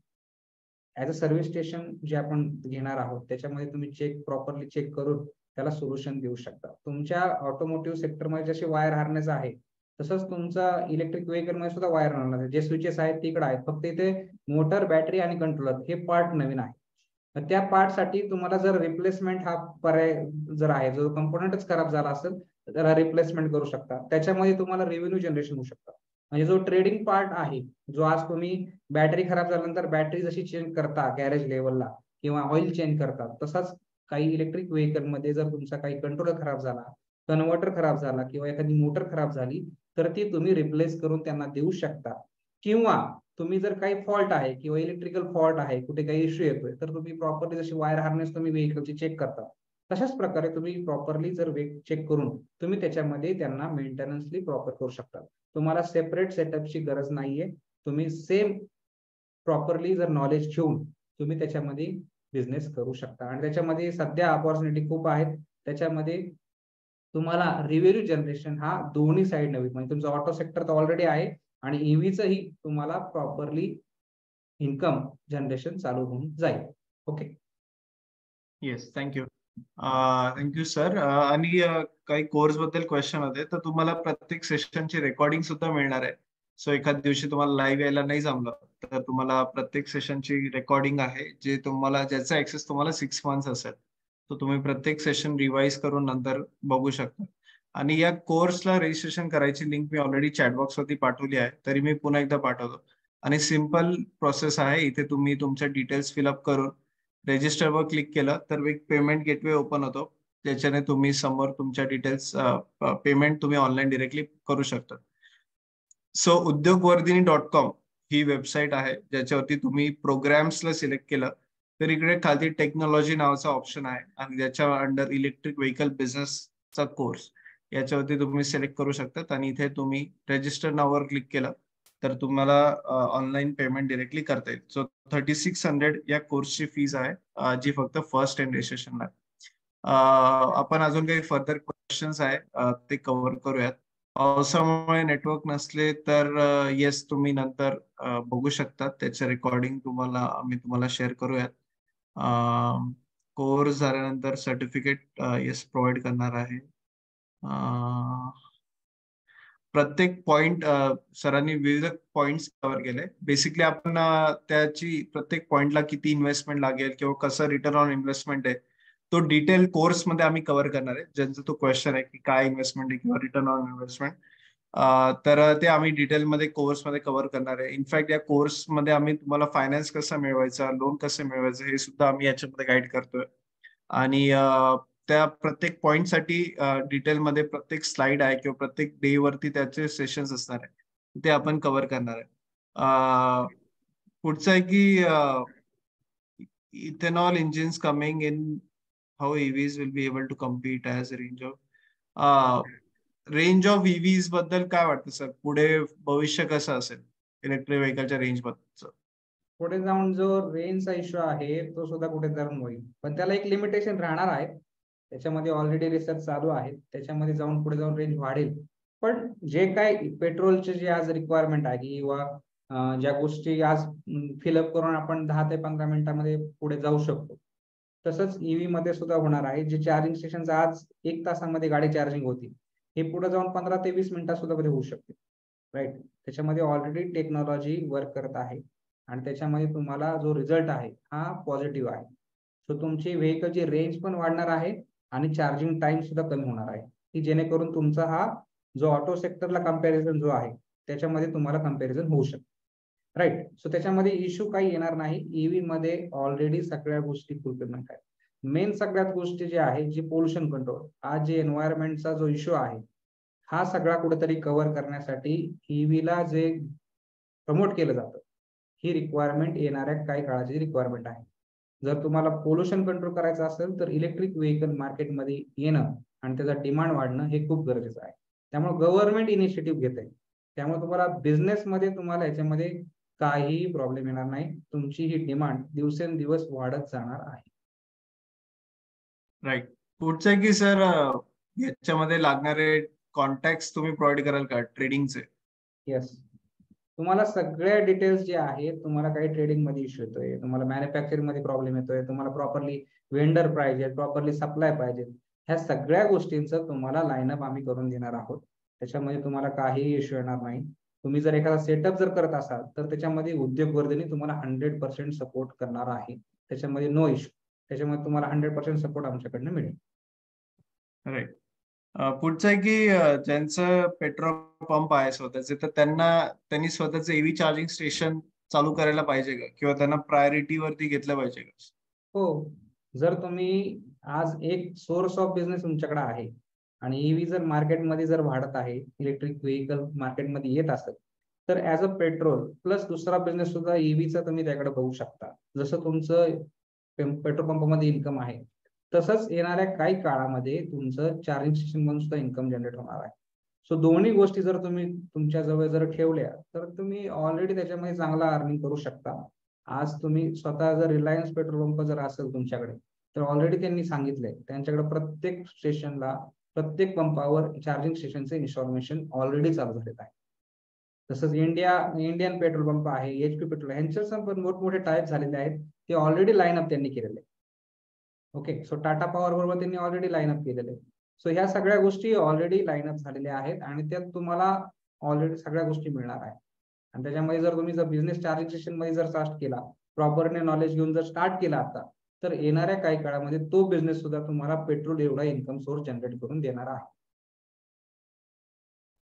ऍज अ सर्व्हिस स्टेशन जे आपण घेणार आहोत त्याच्यामध्ये तुम्ही प्रॉपरली चेक करून त्याला सोल्युशन देऊ शकता. तुमच्या ऑटोमोटिव्ह सेक्टरमध्ये जसे वायर हार्नेस आहे तसंच तुमचा इलेक्ट्रिक व्हेकल मध्ये सुद्धा वायर हार्नेस आहे. जे स्विचेस आहेत तिकडे आहेत, फक्त इथे मोटर, बॅटरी आणि कंट्रोलर हे पार्ट नवीन आहे. तर त्या पार्ट साठी तुम्हाला जर रिप्लेसमेंट हा पर्याय जर आहे, जो कंपोनंटच खराब झाला असेल तर त्याला रिप्लेसमेंट करू शकता. त्याच्यामध्ये तुम्हाला रेव्हेन्यू जनरेशन होऊ शकतं. म्हणजे जो ट्रेडिंग पार्ट आहे, जो आज तुम्ही बॅटरी खराब झाल्यानंतर बॅटरी जशी चेंज करता गॅरेज लेवलला किंवा ऑइल चेंज करता, तसाच काही इलेक्ट्रिक व्हेकल मध्ये जर तुमचा काही कंट्रोलर खराब झाला, कन्व्हर्टर खराब झाला, किंवा एखादी मोटर खराब झाली तर ती तुम्ही रिप्लेस करून त्यांना देऊ शकता. किंवा तुम्ही जर काही फॉल्ट आहे किंवा इलेक्ट्रिकल फॉल्ट आहे, कुठे काही इश्यू येतोय, तर तुम्ही प्रॉपरली जशी वायर हार्नेस तुम्ही व्हेकलची चेक करता तशाच प्रकारे तुम्ही प्रॉपरली जर वेग चेक करून तुम्ही त्याच्यामध्ये त्यांना मेंटेनन्सली प्रॉपर करू शकता. तुम्हाला सेपरेट सेटअपची गरज नाहीये. तुम्ही सेम प्रॉपरली जर नॉलेज घेऊन तुम्ही त्याच्यामध्ये बिझनेस करू शकता. आणि त्याच्यामध्ये सध्या अपॉर्च्युनिटी खूप आहेत. त्याच्यामध्ये तुम्हाला रिव्हेन्यू जनरेशन हा दोन्ही साईड नव्हे, म्हणजे तुमचं ऑटो सेक्टर तर ऑलरेडी आहे आणि ईव्हीचंही तुम्हाला प्रॉपरली इन्कम जनरेशन चालू होऊन जाईल. Okay. Yes, thank you. Thank you sir. आणि काही कोर्स बद्दल क्वेश्चन होते, तर तुम्हाला प्रत्येक सेशनची रेकॉर्डिंग सुद्धा मिळणार आहे. सो एखाद्या दिवशी तुम्हाला लाईव्ह यायला नाही जमलं तर तुम्हाला प्रत्येक सेशनची रेकॉर्डिंग आहे, जे तुम्हाला ज्याचा ऍक्सेस तुम्हाला 6 मंथ्स असेल. तर तुम्ही प्रत्येक सेशन रिवाइज करून नंतर बघू शकता. आणि या कोर्सला रजिस्ट्रेशन करायची लिंक मी ऑलरेडी चॅटबॉक्स वरती पाठवली आहे, तरी मी पुन्हा एकदा पाठवतो. आणि सिम्पल प्रोसेस आहे. इथे तुम्ही तुमच्या डिटेल्स फिलअप करून रजिस्टरवर क्लिक केलं तर एक पेमेंट गेटवे ओपन होतो, ज्याच्याने तुम्ही समोर तुमच्या डिटेल्स पेमेंट तुम्ही ऑनलाईन डिरेक्टली करू शकता. सो उद्योगवर्धिनी.com ही वेबसाईट आहे, ज्याच्यावरती तुम्ही प्रोग्राम्सला सिलेक्ट केलं तर इकडे खाली टेक्नॉलॉजी नावाचा ऑप्शन आहे आणि त्याच्या अंडर इलेक्ट्रिक व्हेकल बिझनेसचा कोर्स याच्यावरती तुम्ही सिलेक्ट करू शकतात. आणि इथे तुम्ही रजिस्टर नावावर क्लिक केलं तर तुम्हाला ऑनलाईन पेमेंट डिरेक्टली करता येईल. सो 3600 या कोर्सची फीज आहे, जी फक्त फर्स्ट एंड रजिस्ट्रेशनला आहे. आपण अजून काही फर्दर क्वेश्चन्स आहे ते कव्हर करूयात. पावसामुळे नेटवर्क नसले तर येस तुम्ही नंतर बघू शकतात, त्याचे रेकॉर्डिंग आम्ही तुम्हाला शेअर करूयात. कोर्स झाल्यानंतर सर्टिफिकेट येस प्रोव्हाइड करणार आहे. प्रत्येक पॉइंट सरांनी विविध पॉइंट्स कव्हर केले. बेसिकली आपण त्याची प्रत्येक पॉइंटला किती इन्व्हेस्टमेंट लागेल किंवा कसं रिटर्न ऑन इन्व्हेस्टमेंट आहे तो डिटेल कोर्समध्ये आम्ही कव्हर करणार आहे. ज्यांचा तो क्वेश्चन आहे की काय इन्व्हेस्टमेंट आहे किंवा रिटर्न ऑन इन्व्हेस्टमेंट, तर ते आम्ही डिटेलमध्ये कोर्समध्ये कव्हर करणार आहे. इनफॅक्ट या कोर्समध्ये आम्ही तुम्हाला फायनान्स कसा मिळवायचा, लोन कसं मिळवायचं हे सुद्धा आम्ही याच्यामध्ये गाईड करतोय. आणि त्या प्रत्येक पॉइंटसाठी डिटेलमध्ये प्रत्येक स्लाइड आहे किंवा प्रत्येक डे वरती त्याचे सेशन्स असणार आहे, ते आपण कव्हर करणार आहे. पुढचं आहे की ethanol engines coming in, how EVs will be able to compete as range of EVs बद्दल काय वाटतं सर? पुढे भविष्य कसं असेल इलेक्ट्रिक व्हेकलच्या रेंज बद्दल? पुढे जाऊन जो रेंजचा इश्यू आहे तो सुद्धा कुठे जाऊन होईल, पण त्याला एक लिमिटेशन राहणार आहे. त्याच्यामध्ये ऑलरेडी रिसर्च चालू आहे, त्याच्यामध्ये जाऊन पुढे जाऊन रेंज वाढेल. पण जे काय पेट्रोलचे जे आज रिक्वायरमेंट आहे किंवा ज्या गोष्टी आज फिलअप करून आपण 10 ते 15 मिनिटांमध्ये पुढे जाऊ शकतो, तसंच ईव्ही मध्ये सुद्धा होणार आहे. जे चार्जिंग स्टेशन आज 1 तासामध्ये गाडी चार्जिंग होती, हे पुढे जाऊन 15 ते 20 मिनिटात सुद्धा होऊ शकते. राईट. त्याच्यामध्ये ऑलरेडी टेक्नॉलॉजी वर्क करत आहे आणि त्याच्यामध्ये तुम्हाला जो रिझल्ट आहे हा पॉझिटिव्ह आहे. सो तुमची व्हेकलची रेंज पण वाढणार आहे आणि चार्जिंग टाइम सुद्धा कमी होणार आहे, की जेणेकरून तुमचा हा जो ऑटो सेक्टरला कंपॅरिझन जो आहे त्याच्यामध्ये तुम्हाला कंपॅरिझन होऊ शकते. राईट. सो त्याच्यामध्ये इश्यू काही येणार नाही. ईव्ही मध्ये ऑलरेडी सगळ्या गोष्टी फुलफिलमेंट आहेत. मेन सगळ्यात गोष्टी जे आहे जी पोल्युशन कंट्रोल, आज जे एन्व्हायरमेंटचा जो इश्यू आहे हा सगळा कुठेतरी कव्हर करण्यासाठी ईव्हीला जे प्रमोट केलं जातं ही रिक्वायरमेंट येणाऱ्या काही काळाची रिक्वायरमेंट आहे. जर तुम्हाला पोल्युशन कंट्रोल करायचं असेल तर इलेक्ट्रिक व्हेकल मार्केटमध्ये येणं आणि त्याचा डिमांड वाढणं हे खूप गरजेचं आहे. त्यामुळे गव्हर्नमेंट इनिशिएटिव्ह घेत आहे. त्यामुळे तुम्हाला बिझनेसमध्ये तुम्हाला याच्यामध्ये काहीही प्रॉब्लेम येणार नाही. तुमची ही डिमांड दिवसेंदिवस वाढत जाणार आहे. राईट. पुढचं आहे की सर याच्यामध्ये लागणारे कॉन्टॅक्ट तुम्ही प्रोव्हाइड कराल का ट्रेडिंगचे? येस. तुम्हाला सगळ्या डिटेल्स जे आहेत, तुम्हाला काही ट्रेडिंग मध्ये इश्यू येतोय, तुम्हाला मॅन्युफॅक्चरिंग मध्ये प्रॉब्लेम येतोय, तुम्हाला प्रॉपरली वेंडर पाहिजे, प्रॉपरली सप्लाय पाहिजे, ह्या सगळ्या गोष्टींचं तुम्हाला लाईनअप आम्ही करून देणार आहोत. त्याच्यामध्ये तुम्हाला काही इश्यू येणार नाही. तुम्ही जर एखादा सेटअप जर करत असाल तर त्याच्यामध्ये उद्योगवर्धिनी तुम्हाला 100% सपोर्ट करणार आहे. त्याच्यामध्ये नो इश्यू. त्याच्यामध्ये तुम्हाला 100% सपोर्ट आमच्याकडनं मिळेल. राईट. पुढचं आहे की ज्यांचं पेट्रोल पंप आहे स्वतःचे, तर त्यांनी स्वतःचं EV चार्जिंग स्टेशन चालू करायला पाहिजे का किंवा त्यांना प्रायोरिटी वरती घेतलं पाहिजे का? हो. जर तुम्ही आज एक सोर्स ऑफ बिझनेस तुमच्याकडे आहे आणि ईव्ही जर मार्केटमध्ये जर वाढत आहे, इलेक्ट्रिक व्हेकल मार्केटमध्ये येत असेल, तर ऍज अ पेट्रोल प्लस दुसरा बिझनेस सुद्धा ईव्हीचा तुम्ही त्याकडे बघू शकता. जसं तुमचं पेट्रोल पंपामध्ये इन्कम आहे तसंच येणाऱ्या काही काळामध्ये तुमचं चार्जिंग स्टेशन मधून सुद्धा इन्कम जनरेट होणार आहे. सो दोन्ही गोष्टी जर तुम्ही तुमच्या जवळ जर ठेवल्या तर तुम्ही ऑलरेडी त्याच्यामध्ये चांगला अर्निंग करू शकता. आज तुम्ही स्वतः जर रिलायन्स पेट्रोल पंप जर असेल तुमच्याकडे तर ऑलरेडी त्यांनी सांगितलंय त्यांच्याकडे प्रत्येक स्टेशनला प्रत्येक पंपावर चार्जिंग स्टेशनचे इन्स्टॉलेशन ऑलरेडी चालू झालेलं आहे. तसंच इंडियन पेट्रोल पंप आहे, HP पेट्रोल ह्यांचे पण मोठमोठे टाईप झालेले आहेत, ते ऑलरेडी लाईन अप त्यांनी केलेले. ओके, सो टाटा पॉवर बरोबर त्यांनी ऑलरेडी लाईन अप केलेले. सो ह्या सगळ्या गोष्टी ऑलरेडी लाईन अप झालेल्या आहेत आणि त्यात तुम्हाला ऑलरेडी सगळ्या गोष्टी मिळणार आहेत. आणि त्याच्यामध्ये जर तुम्ही बिझनेस चार्जिंग स्टेशन मध्ये जर स्टार्ट केला, प्रॉपरने नॉलेज घेऊन जर स्टार्ट केला आता, तर येणाऱ्या काही काळामध्ये तो बिझनेस सुद्धा तुम्हाला पेट्रोल एवढा इन्कम सोर्स जनरेट करून देणार आहे.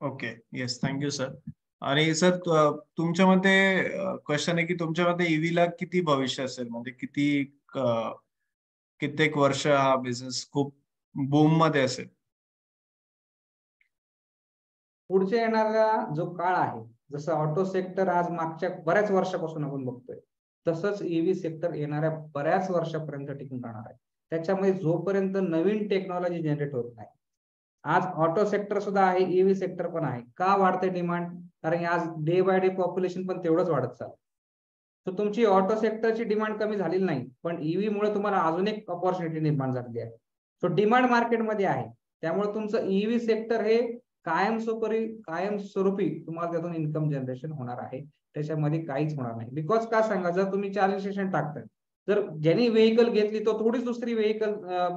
Okay, yes, thank you sir. आणि सर तुमच्या मते क्वेश्चन आहे की तुमच्या मते EV ला किती भविष्य असेल, म्हणजे कित्येक वर्ष हा बिझनेस खूप बूम मध्ये असेल? पुढच्या येणारा जो काळ आहे, जसं ऑटो सेक्टर आज मागच्या बऱ्याच वर्षापासून आपण बघतोय, तसंच EV सेक्टर येणाऱ्या बऱ्याच वर्षापर्यंत टिकून राहणार आहे. त्याच्यामध्ये जोपर्यंत नवीन टेक्नॉलॉजी जनरेट होत नाही, आज ऑटो सेक्टर सुद्धा आहे, EV सेक्टर पण आहे. का वाढते डिमांड? कारण आज डे बाय डे पॉप्युलेशन पण तेवढंच वाढत चाललं. तर तुमची ऑटो सेक्टरची डिमांड कमी झालेली नाही, पण EV मुळे तुम्हाला अजून एक अपॉर्च्युनिटी निर्माण झालेली आहे. सो डिमांड मार्केटमध्ये आहे, त्यामुळे तुमचं EV सेक्टर हे कायमस्वरूपी तुम्हाला त्यातून इन्कम जनरेशन होणार आहे. त्याच्यामध्ये काहीच होणार नाही. बिकॉज का सांगा, जर तुम्ही चार्जिंग स्टेशन टाकताय, जर ज्यांनी व्हेकल घेतली तो थोडीच दुसरी व्हेकल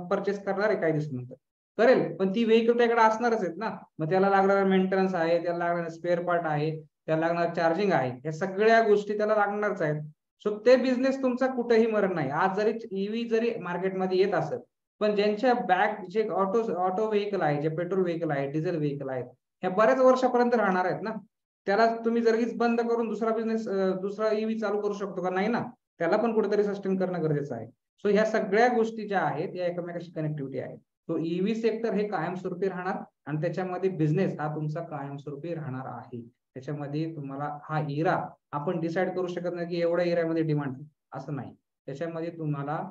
परचेस करणार आहे काही दिवसानंतर, करेल, पण ती व्हेकल त्याकडे असणारच आहेत ना. मग त्याला लागणारा मेंटेनन्स आहे, त्याला लागणारा स्पेअर पार्ट आहे, त्याला लागणार चार्जिंग आहे, या सगळ्या गोष्टी त्याला लागणारच आहेत. सो ते बिझनेस तुमचा कुठेही मरण नाही. आज जरी EV जरी मार्केटमध्ये येत असेल, पण ज्यांच्या बॅक जे ऑटो व्हेकल आहे, जे पेट्रोल व्हेकल आहे, डिझेल व्हेकल आहेत, ह्या बऱ्याच वर्षापर्यंत राहणार आहेत ना. त्याला तुम्ही जरीच बंद करून दुसरा बिझनेस, दुसरा EV चालू करू शकतो का? नाही ना. त्याला पण कुठेतरी सस्टेन करणं गरजेचं आहे. सो ह्या सगळ्या गोष्टी ज्या आहेत या एकमेकांशी कनेक्टिव्हिटी आहे. तो EV सेक्टर हे कायमस्वरूपी राहणार आणि त्याच्यामध्ये बिझनेस हा तुमचा कायमस्वरूपी राहणार आहे. त्याच्यामध्ये तुम्हाला हा इरा आपण डिसाईड करू शकत नाही की एवढ्या एरियामध्ये डिमांड, असं नाही. त्याच्यामध्ये तुम्हाला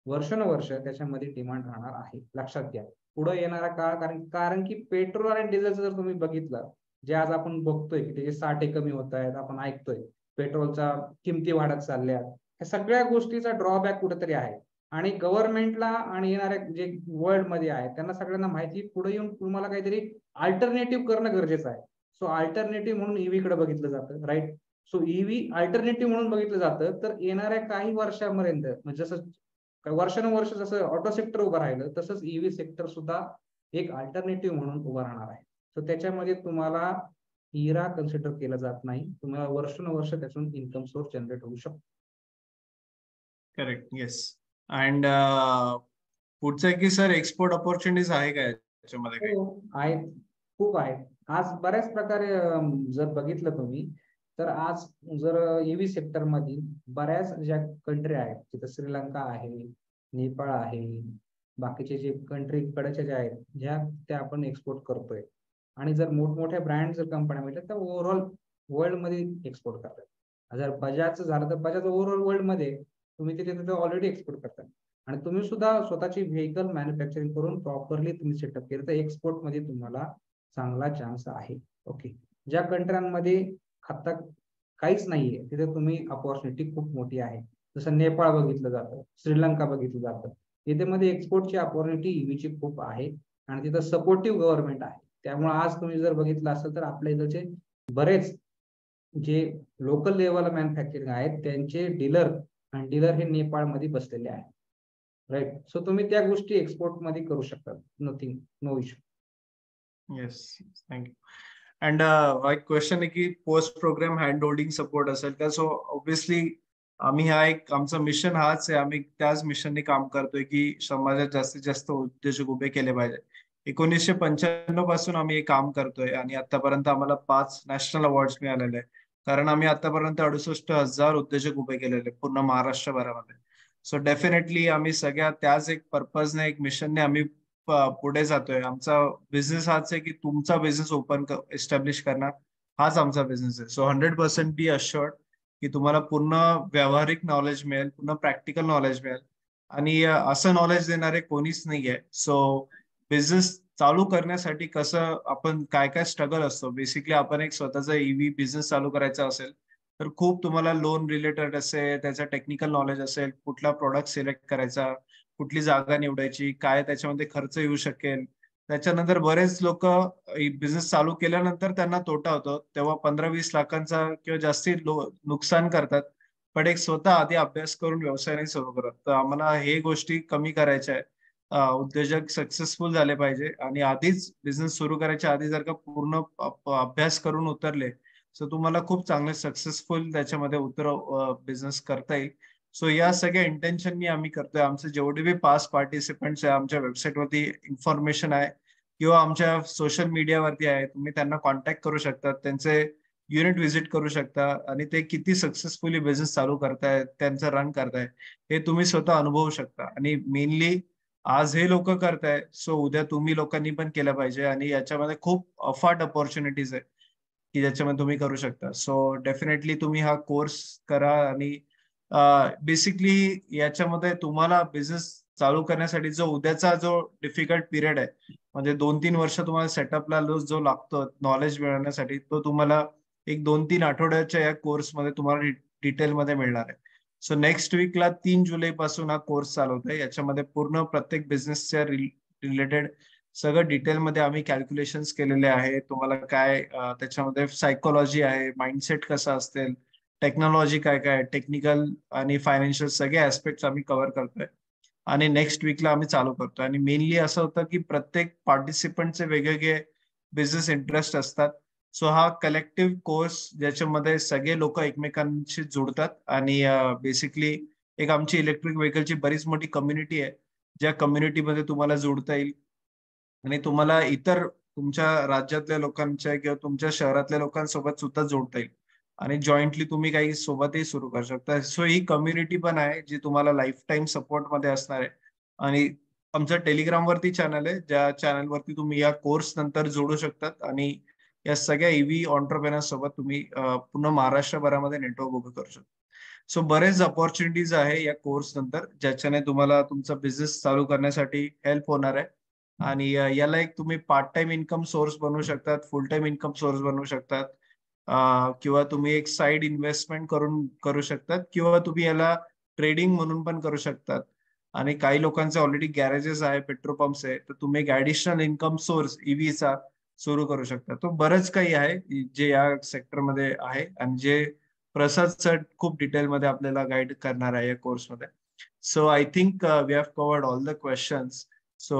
वर्षानुवर्ष त्याच्यामध्ये डिमांड राहणार आहे, लक्षात घ्या. पुढे येणारा काळ, कारण की पेट्रोल आणि डिझेलचं जर तुम्ही बघितलं, जे आज आपण बघतोय की त्याचे साठे कमी होत आहेत, आपण ऐकतोय पेट्रोलच्या किमती वाढत चालल्या, ह्या सगळ्या गोष्टीचा ड्रॉबॅक कुठेतरी आहे. आणि गव्हर्नमेंटला आणि येणाऱ्या जे वर्ल्ड मध्ये आहे त्यांना सगळ्यांना माहिती, पुढे येऊन तुम्हाला काहीतरी अल्टरनेटिव्ह करणं गरजेचं आहे. सो अल्टरनेटिव्ह म्हणून EV कडे बघितलं जातं, राईट. सो EV अल्टरनेटिव्ह म्हणून बघितलं जातं. तर येणाऱ्या काही वर्षापर्यंत, म्हणजे जसं वर्षानुवर्ष जसं ऑटो सेक्टर उभं राहिलं, तसंच EV सेक्टर सुद्धा एक अल्टरनेटिव्ह म्हणून उभं राहणार आहे. तर त्याच्यामध्ये तुम्हाला इरा कन्सिडर केला जात नाही, तुम्हाला वर्षानुवर्ष त्यातून इन्कम सोर्स जनरेट होऊ शकतो. Correct, yes. अँड पुढचं आहे की सर एक्सपोर्ट अपॉर्च्युनिटीज आहे का याच्यामध्ये? आहेत, खूप आहेत. आज बऱ्याच प्रकारे जर बघितलं तुम्ही, तर आज जर EV सेक्टर मधील बऱ्याच ज्या कंट्री आहेत, तिथं श्रीलंका आहे, नेपाळ आहे, बाकीचे जे कंट्री कडचे जे आहेत, ज्या त्या आपण एक्सपोर्ट करतोय. आणि जर मोठमोठ्या ब्रँड जर कंपन्या भेटल्या तर ओव्हरऑल वर्ल्ड मध्ये एक्सपोर्ट करतात. जर बजाजचं झालं तर बजाज ओव्हरऑल वर्ल्ड मध्ये तुम्ही तिथे ऑलरेडी एक्सपोर्ट करतात. आणि तुम्ही सुद्धा स्वतःची व्हेकल मॅन्युफॅक्चरिंग करून प्रॉपरली तुम्ही सेटअप केलं तर एक्सपोर्ट मध्ये तुम्हाला चांगला चान्स आहे. ओके, ज्या कंट्र्यांमध्ये आता काहीच नाहीये तिथे तुम्ही अपॉर्च्युनिटी खूप मोठी आहे. जसं नेपाळ बघितलं जातं, श्रीलंका बघितलं जातं, तिथे मध्ये एक्सपोर्टची अपॉर्च्युनिटी EVची खूप आहे आणि तिथं सपोर्टिव्ह गव्हर्नमेंट आहे. त्यामुळे आज तुम्ही जर बघितलं असेल तर आपल्या इथचे बरेच जे लोकल लेवल मॅन्युफॅक्चरिंग आहेत त्यांचे डीलर हे नेपाळमध्ये बसलेले आहेत, राईट. सो तुम्ही त्या गोष्टी एक्सपोर्ट मध्ये करू शकता, nothing, no issue. Yes, thank you. And एक क्वेश्चन आहे की post program hand holding support असेल का? सो ऑब्व्हियसली आम्ही आमचं मिशन हाच आहे, आम्ही त्याच मिशनने काम करतोय की समाजात जास्तीत जास्त उद्योजक उभे केले पाहिजे. 1995 पासून आम्ही हे काम करतोय आणि आतापर्यंत आम्हाला 5 नॅशनल अवॉर्ड्स मिळालेले आहे, कारण आम्ही आतापर्यंत 68,000 उद्योजक उभे केलेले पूर्ण महाराष्ट्रभरामध्ये. सो डेफिनेटली आम्ही सगळ्या त्याच एक पर्पजने, एक मिशनने आम्ही पुढे जातोय. आमचा बिझनेस हाच आहे की तुमचा बिझनेस एस्टॅब्लिश करणं, हाच आमचा बिझनेस आहे. सो 100% बी अश्युअर्ड की तुम्हाला पूर्ण व्यावहारिक नॉलेज मिळेल, पूर्ण प्रॅक्टिकल नॉलेज मिळेल आणि असं नॉलेज देणारे कोणीच नाहीये. सो बिझनेस चालू करण्यासाठी कसं आपण काय काय स्ट्रगल असतो. बेसिकली आपण एक स्वतःचा ईव्ही बिझनेस चालू करायचा असेल तर खूप तुम्हाला लोन रिलेटेड असेल, त्याचा टेक्निकल नॉलेज असेल, कुठला प्रोडक्ट सिलेक्ट करायचा, कुठली जागा निवडायची, काय त्याच्यामध्ये खर्च येऊ शकेल. त्याच्यानंतर बरेच लोक बिझनेस चालू केल्यानंतर त्यांना तोटा होतो, तेव्हा 15-20 लाखांचा किंवा जास्ती नुकसान करतात. पण एक स्वतः आधी अभ्यास करून व्यवसाय नाही सुरू करत. तर आम्हाला हे गोष्टी कमी करायच्या आहे. उद्योजक सक्सेसफुल झाले पाहिजे आणि आधीच बिझनेस सुरू करायच्या आधी जर का पूर्ण अभ्यास करून उतरले सो तुम्हाला खूप चांगले सक्सेसफुल त्याच्यामध्ये बिझनेस करता येईल. सो या सगळ्या इंटेन्शननी आम्ही करतोय. आमचे जेवढे बी पास पार्टिसिपंट्स आहे आमच्या वेबसाईटवरती इन्फॉर्मेशन आहे किंवा आमच्या सोशल मीडियावरती आहे, तुम्ही त्यांना कॉन्टॅक्ट करू शकता, त्यांचे युनिट व्हिजिट करू शकता आणि ते किती सक्सेसफुली बिझनेस चालू करतायत, त्यांचं रन करताय हे तुम्ही स्वतः अनुभवू शकता. आणि मेनली आज हे लोक करताय सो उद्या तुम्ही लोकांनी पण केलं पाहिजे आणि याच्यामध्ये खूप अफाट अपॉर्च्युनिटीज आहे की ज्याच्यामध्ये तुम्ही करू शकता. सो डेफिनेटली तुम्ही हा कोर्स करा आणि बेसिकली याच्यामध्ये तुम्हाला बिझनेस चालू करण्यासाठी जो डिफिकल्ट पिरियड आहे म्हणजे 2-3 वर्ष तुम्हाला सेटअपला जो लागतो नॉलेज मिळवण्यासाठी, तो तुम्हाला एक 2-3 आठवड्याच्या या कोर्समध्ये तुम्हाला डिटेलमध्ये मिळणार आहे. सो नेक्स्ट वीकला 3 जुलै पासून हा कोर्स चालू होत आहे. याच्यामध्ये पूर्ण प्रत्येक बिझनेसच्या रिलेटेड सगळं डिटेलमध्ये आम्ही कॅल्क्युलेशन्स केलेले आहे. तुम्हाला काय त्याच्यामध्ये सायकोलॉजी आहे, माइंडसेट कसा असतील, टेक्नॉलॉजी काय काय, टेक्निकल आणि फायनान्शियल सगळे ऍस्पेक्ट्स आम्ही कव्हर करतोय आणि नेक्स्ट वीकला आम्ही चालू करतोय. आणि मेनली असं होतं की प्रत्येक पार्टिसिपंटचे वेगवेगळे बिझनेस इंटरेस्ट असतात. सो हा कलेक्टिव्ह कोर्स ज्याच्यामध्ये सगळे लोक एकमेकांशी जुडतात आणि बेसिकली एक आमची इलेक्ट्रिक व्हेकलची बरीच मोठी कम्युनिटी आहे, ज्या कम्युनिटीमध्ये तुम्हाला जोडता येईल आणि तुम्हाला इतर तुमच्या राज्यातल्या लोकांच्या किंवा तुमच्या शहरातल्या लोकांसोबत सुद्धा जोडता येईल आणि जॉईंटली तुम्ही काही सोबतही सुरू करू शकता. सो ही कम्युनिटी पण आहे जी तुम्हाला लाईफ टाईम सपोर्ट मध्ये असणार आहे. आणि आमचं टेलिग्राम वरती चॅनल आहे, ज्या चॅनलवरती तुम्ही या कोर्स नंतर जोडू शकतात आणि या सगळ्या ईव्ही ऑन्टरप्रेनर सोबत तुम्ही पूर्ण महाराष्ट्रभरामध्ये नेटवर्क उभं करू शकता. सो बरेच अपॉर्च्युनिटीज आहे या कोर्स नंतर ज्याच्याने तुम्हाला तुमचा बिझनेस चालू करण्यासाठी हेल्प होणार आहे. आणि याला एक तुम्ही पार्ट टाइम इन्कम सोर्स बनवू शकतात, फुल टाइम इन्कम सोर्स बनवू शकतात किंवा तुम्ही एक साइड इन्व्हेस्टमेंट करू शकतात किंवा तुम्ही याला ट्रेडिंग म्हणून पण करू शकतात. आणि काही लोकांचे ऑलरेडी गॅरेजेस आहे, पेट्रोल पंप्स आहे, तर तुम्ही एक ऍडिशनल इन्कम सोर्स ईव्हीचा सुरू करू शकता. तो बरंच काही आहे जे या सेक्टरमध्ये आहे आणि जे प्रसाद सर खूप डिटेलमध्ये आपल्याला गाईड करणार आहे या कोर्समध्ये. So I think we have covered all the questions. So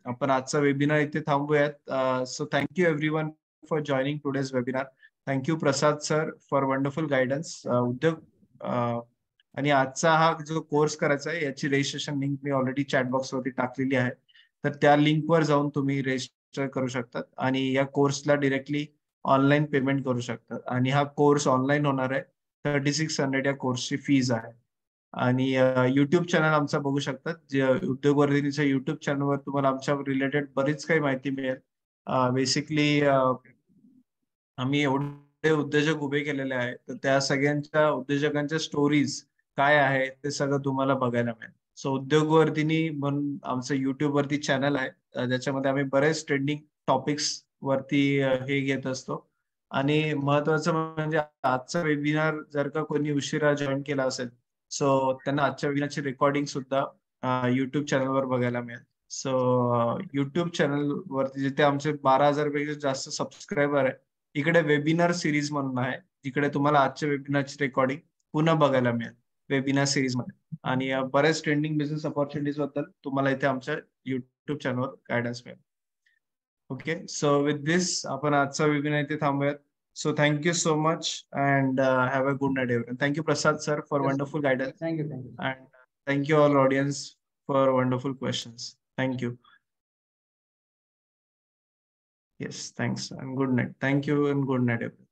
आपण आजचा वेबिनार इथे थांबूयात. So thank you everyone for joining today's webinar. Thank you Prasad sir for wonderful guidance. उद्योग आणि आजचा हा जो कोर्स करायचा आहे याची रजिस्ट्रेशन लिंक मी ऑलरेडी चॅट बॉक्स वरती टाकलेली आहे, तर त्या लिंकवर जाऊन तुम्ही रजिस्टर करू शकतात आणि या कोर्सला डिरेक्टली ऑनलाईन पेमेंट करू शकतात. आणि हा कोर्स ऑनलाईन होणार आहे. 3600 या कोर्सची फीज आहे. आणि युट्यूब चॅनल आमचा बघू शकतात, जे उद्योगवर्धिनीच्या युट्यूब चॅनलवर तुम्हाला आमच्या रिलेटेड बरीच काही माहिती मिळेल. बेसिकली आम्ही एवढे उद्योजक उभे केलेले आहेत, तर त्या सगळ्यांच्या उद्योजकांच्या स्टोरीज काय आहे ते सगळं तुम्हाला बघायला मिळेल. सो उद्योगवर्धिनी म्हणून आमचं युट्यूब वरती चॅनल आहे, ज्याच्यामध्ये आम्ही बरेच ट्रेंडिंग टॉपिक्स वरती हे घेत असतो. आणि महत्वाचं म्हणजे आजचा वेबिनार जर का कोणी उशिरा जॉईन केला असेल सो त्यांना आजच्या वेबिनारची रेकॉर्डिंग सुद्धा युट्यूब चॅनलवर बघायला मिळेल. सो युट्यूब चॅनल वरती जिथे आमचे 12,000 पेक्षा जास्त सबस्क्रायबर आहे, इकडे वेबिनार सिरीज म्हणून आहे, जिकडे तुम्हाला आजच्या वेबिनारची रेकॉर्डिंग पुन्हा बघायला मिळेल वेबिनार सिरीज मध्ये. आणि बरेच ट्रेंडिंग बिझनेस अपॉर्च्युनिटीज बद्दल तुम्हाला इथे आमच्या युट्यूब चॅनलवर गायडन्स मिळेल. ओके, सो विथ दिस आपण आजचा वेबिनार इथे थांबूयात. So thank you so much and have a good night everyone. Thank you Prasad sir for wonderful guidance. Thank you. And thank you all audience for wonderful questions. Thank you. Yes, thanks and good night. Thank you and good night everyone.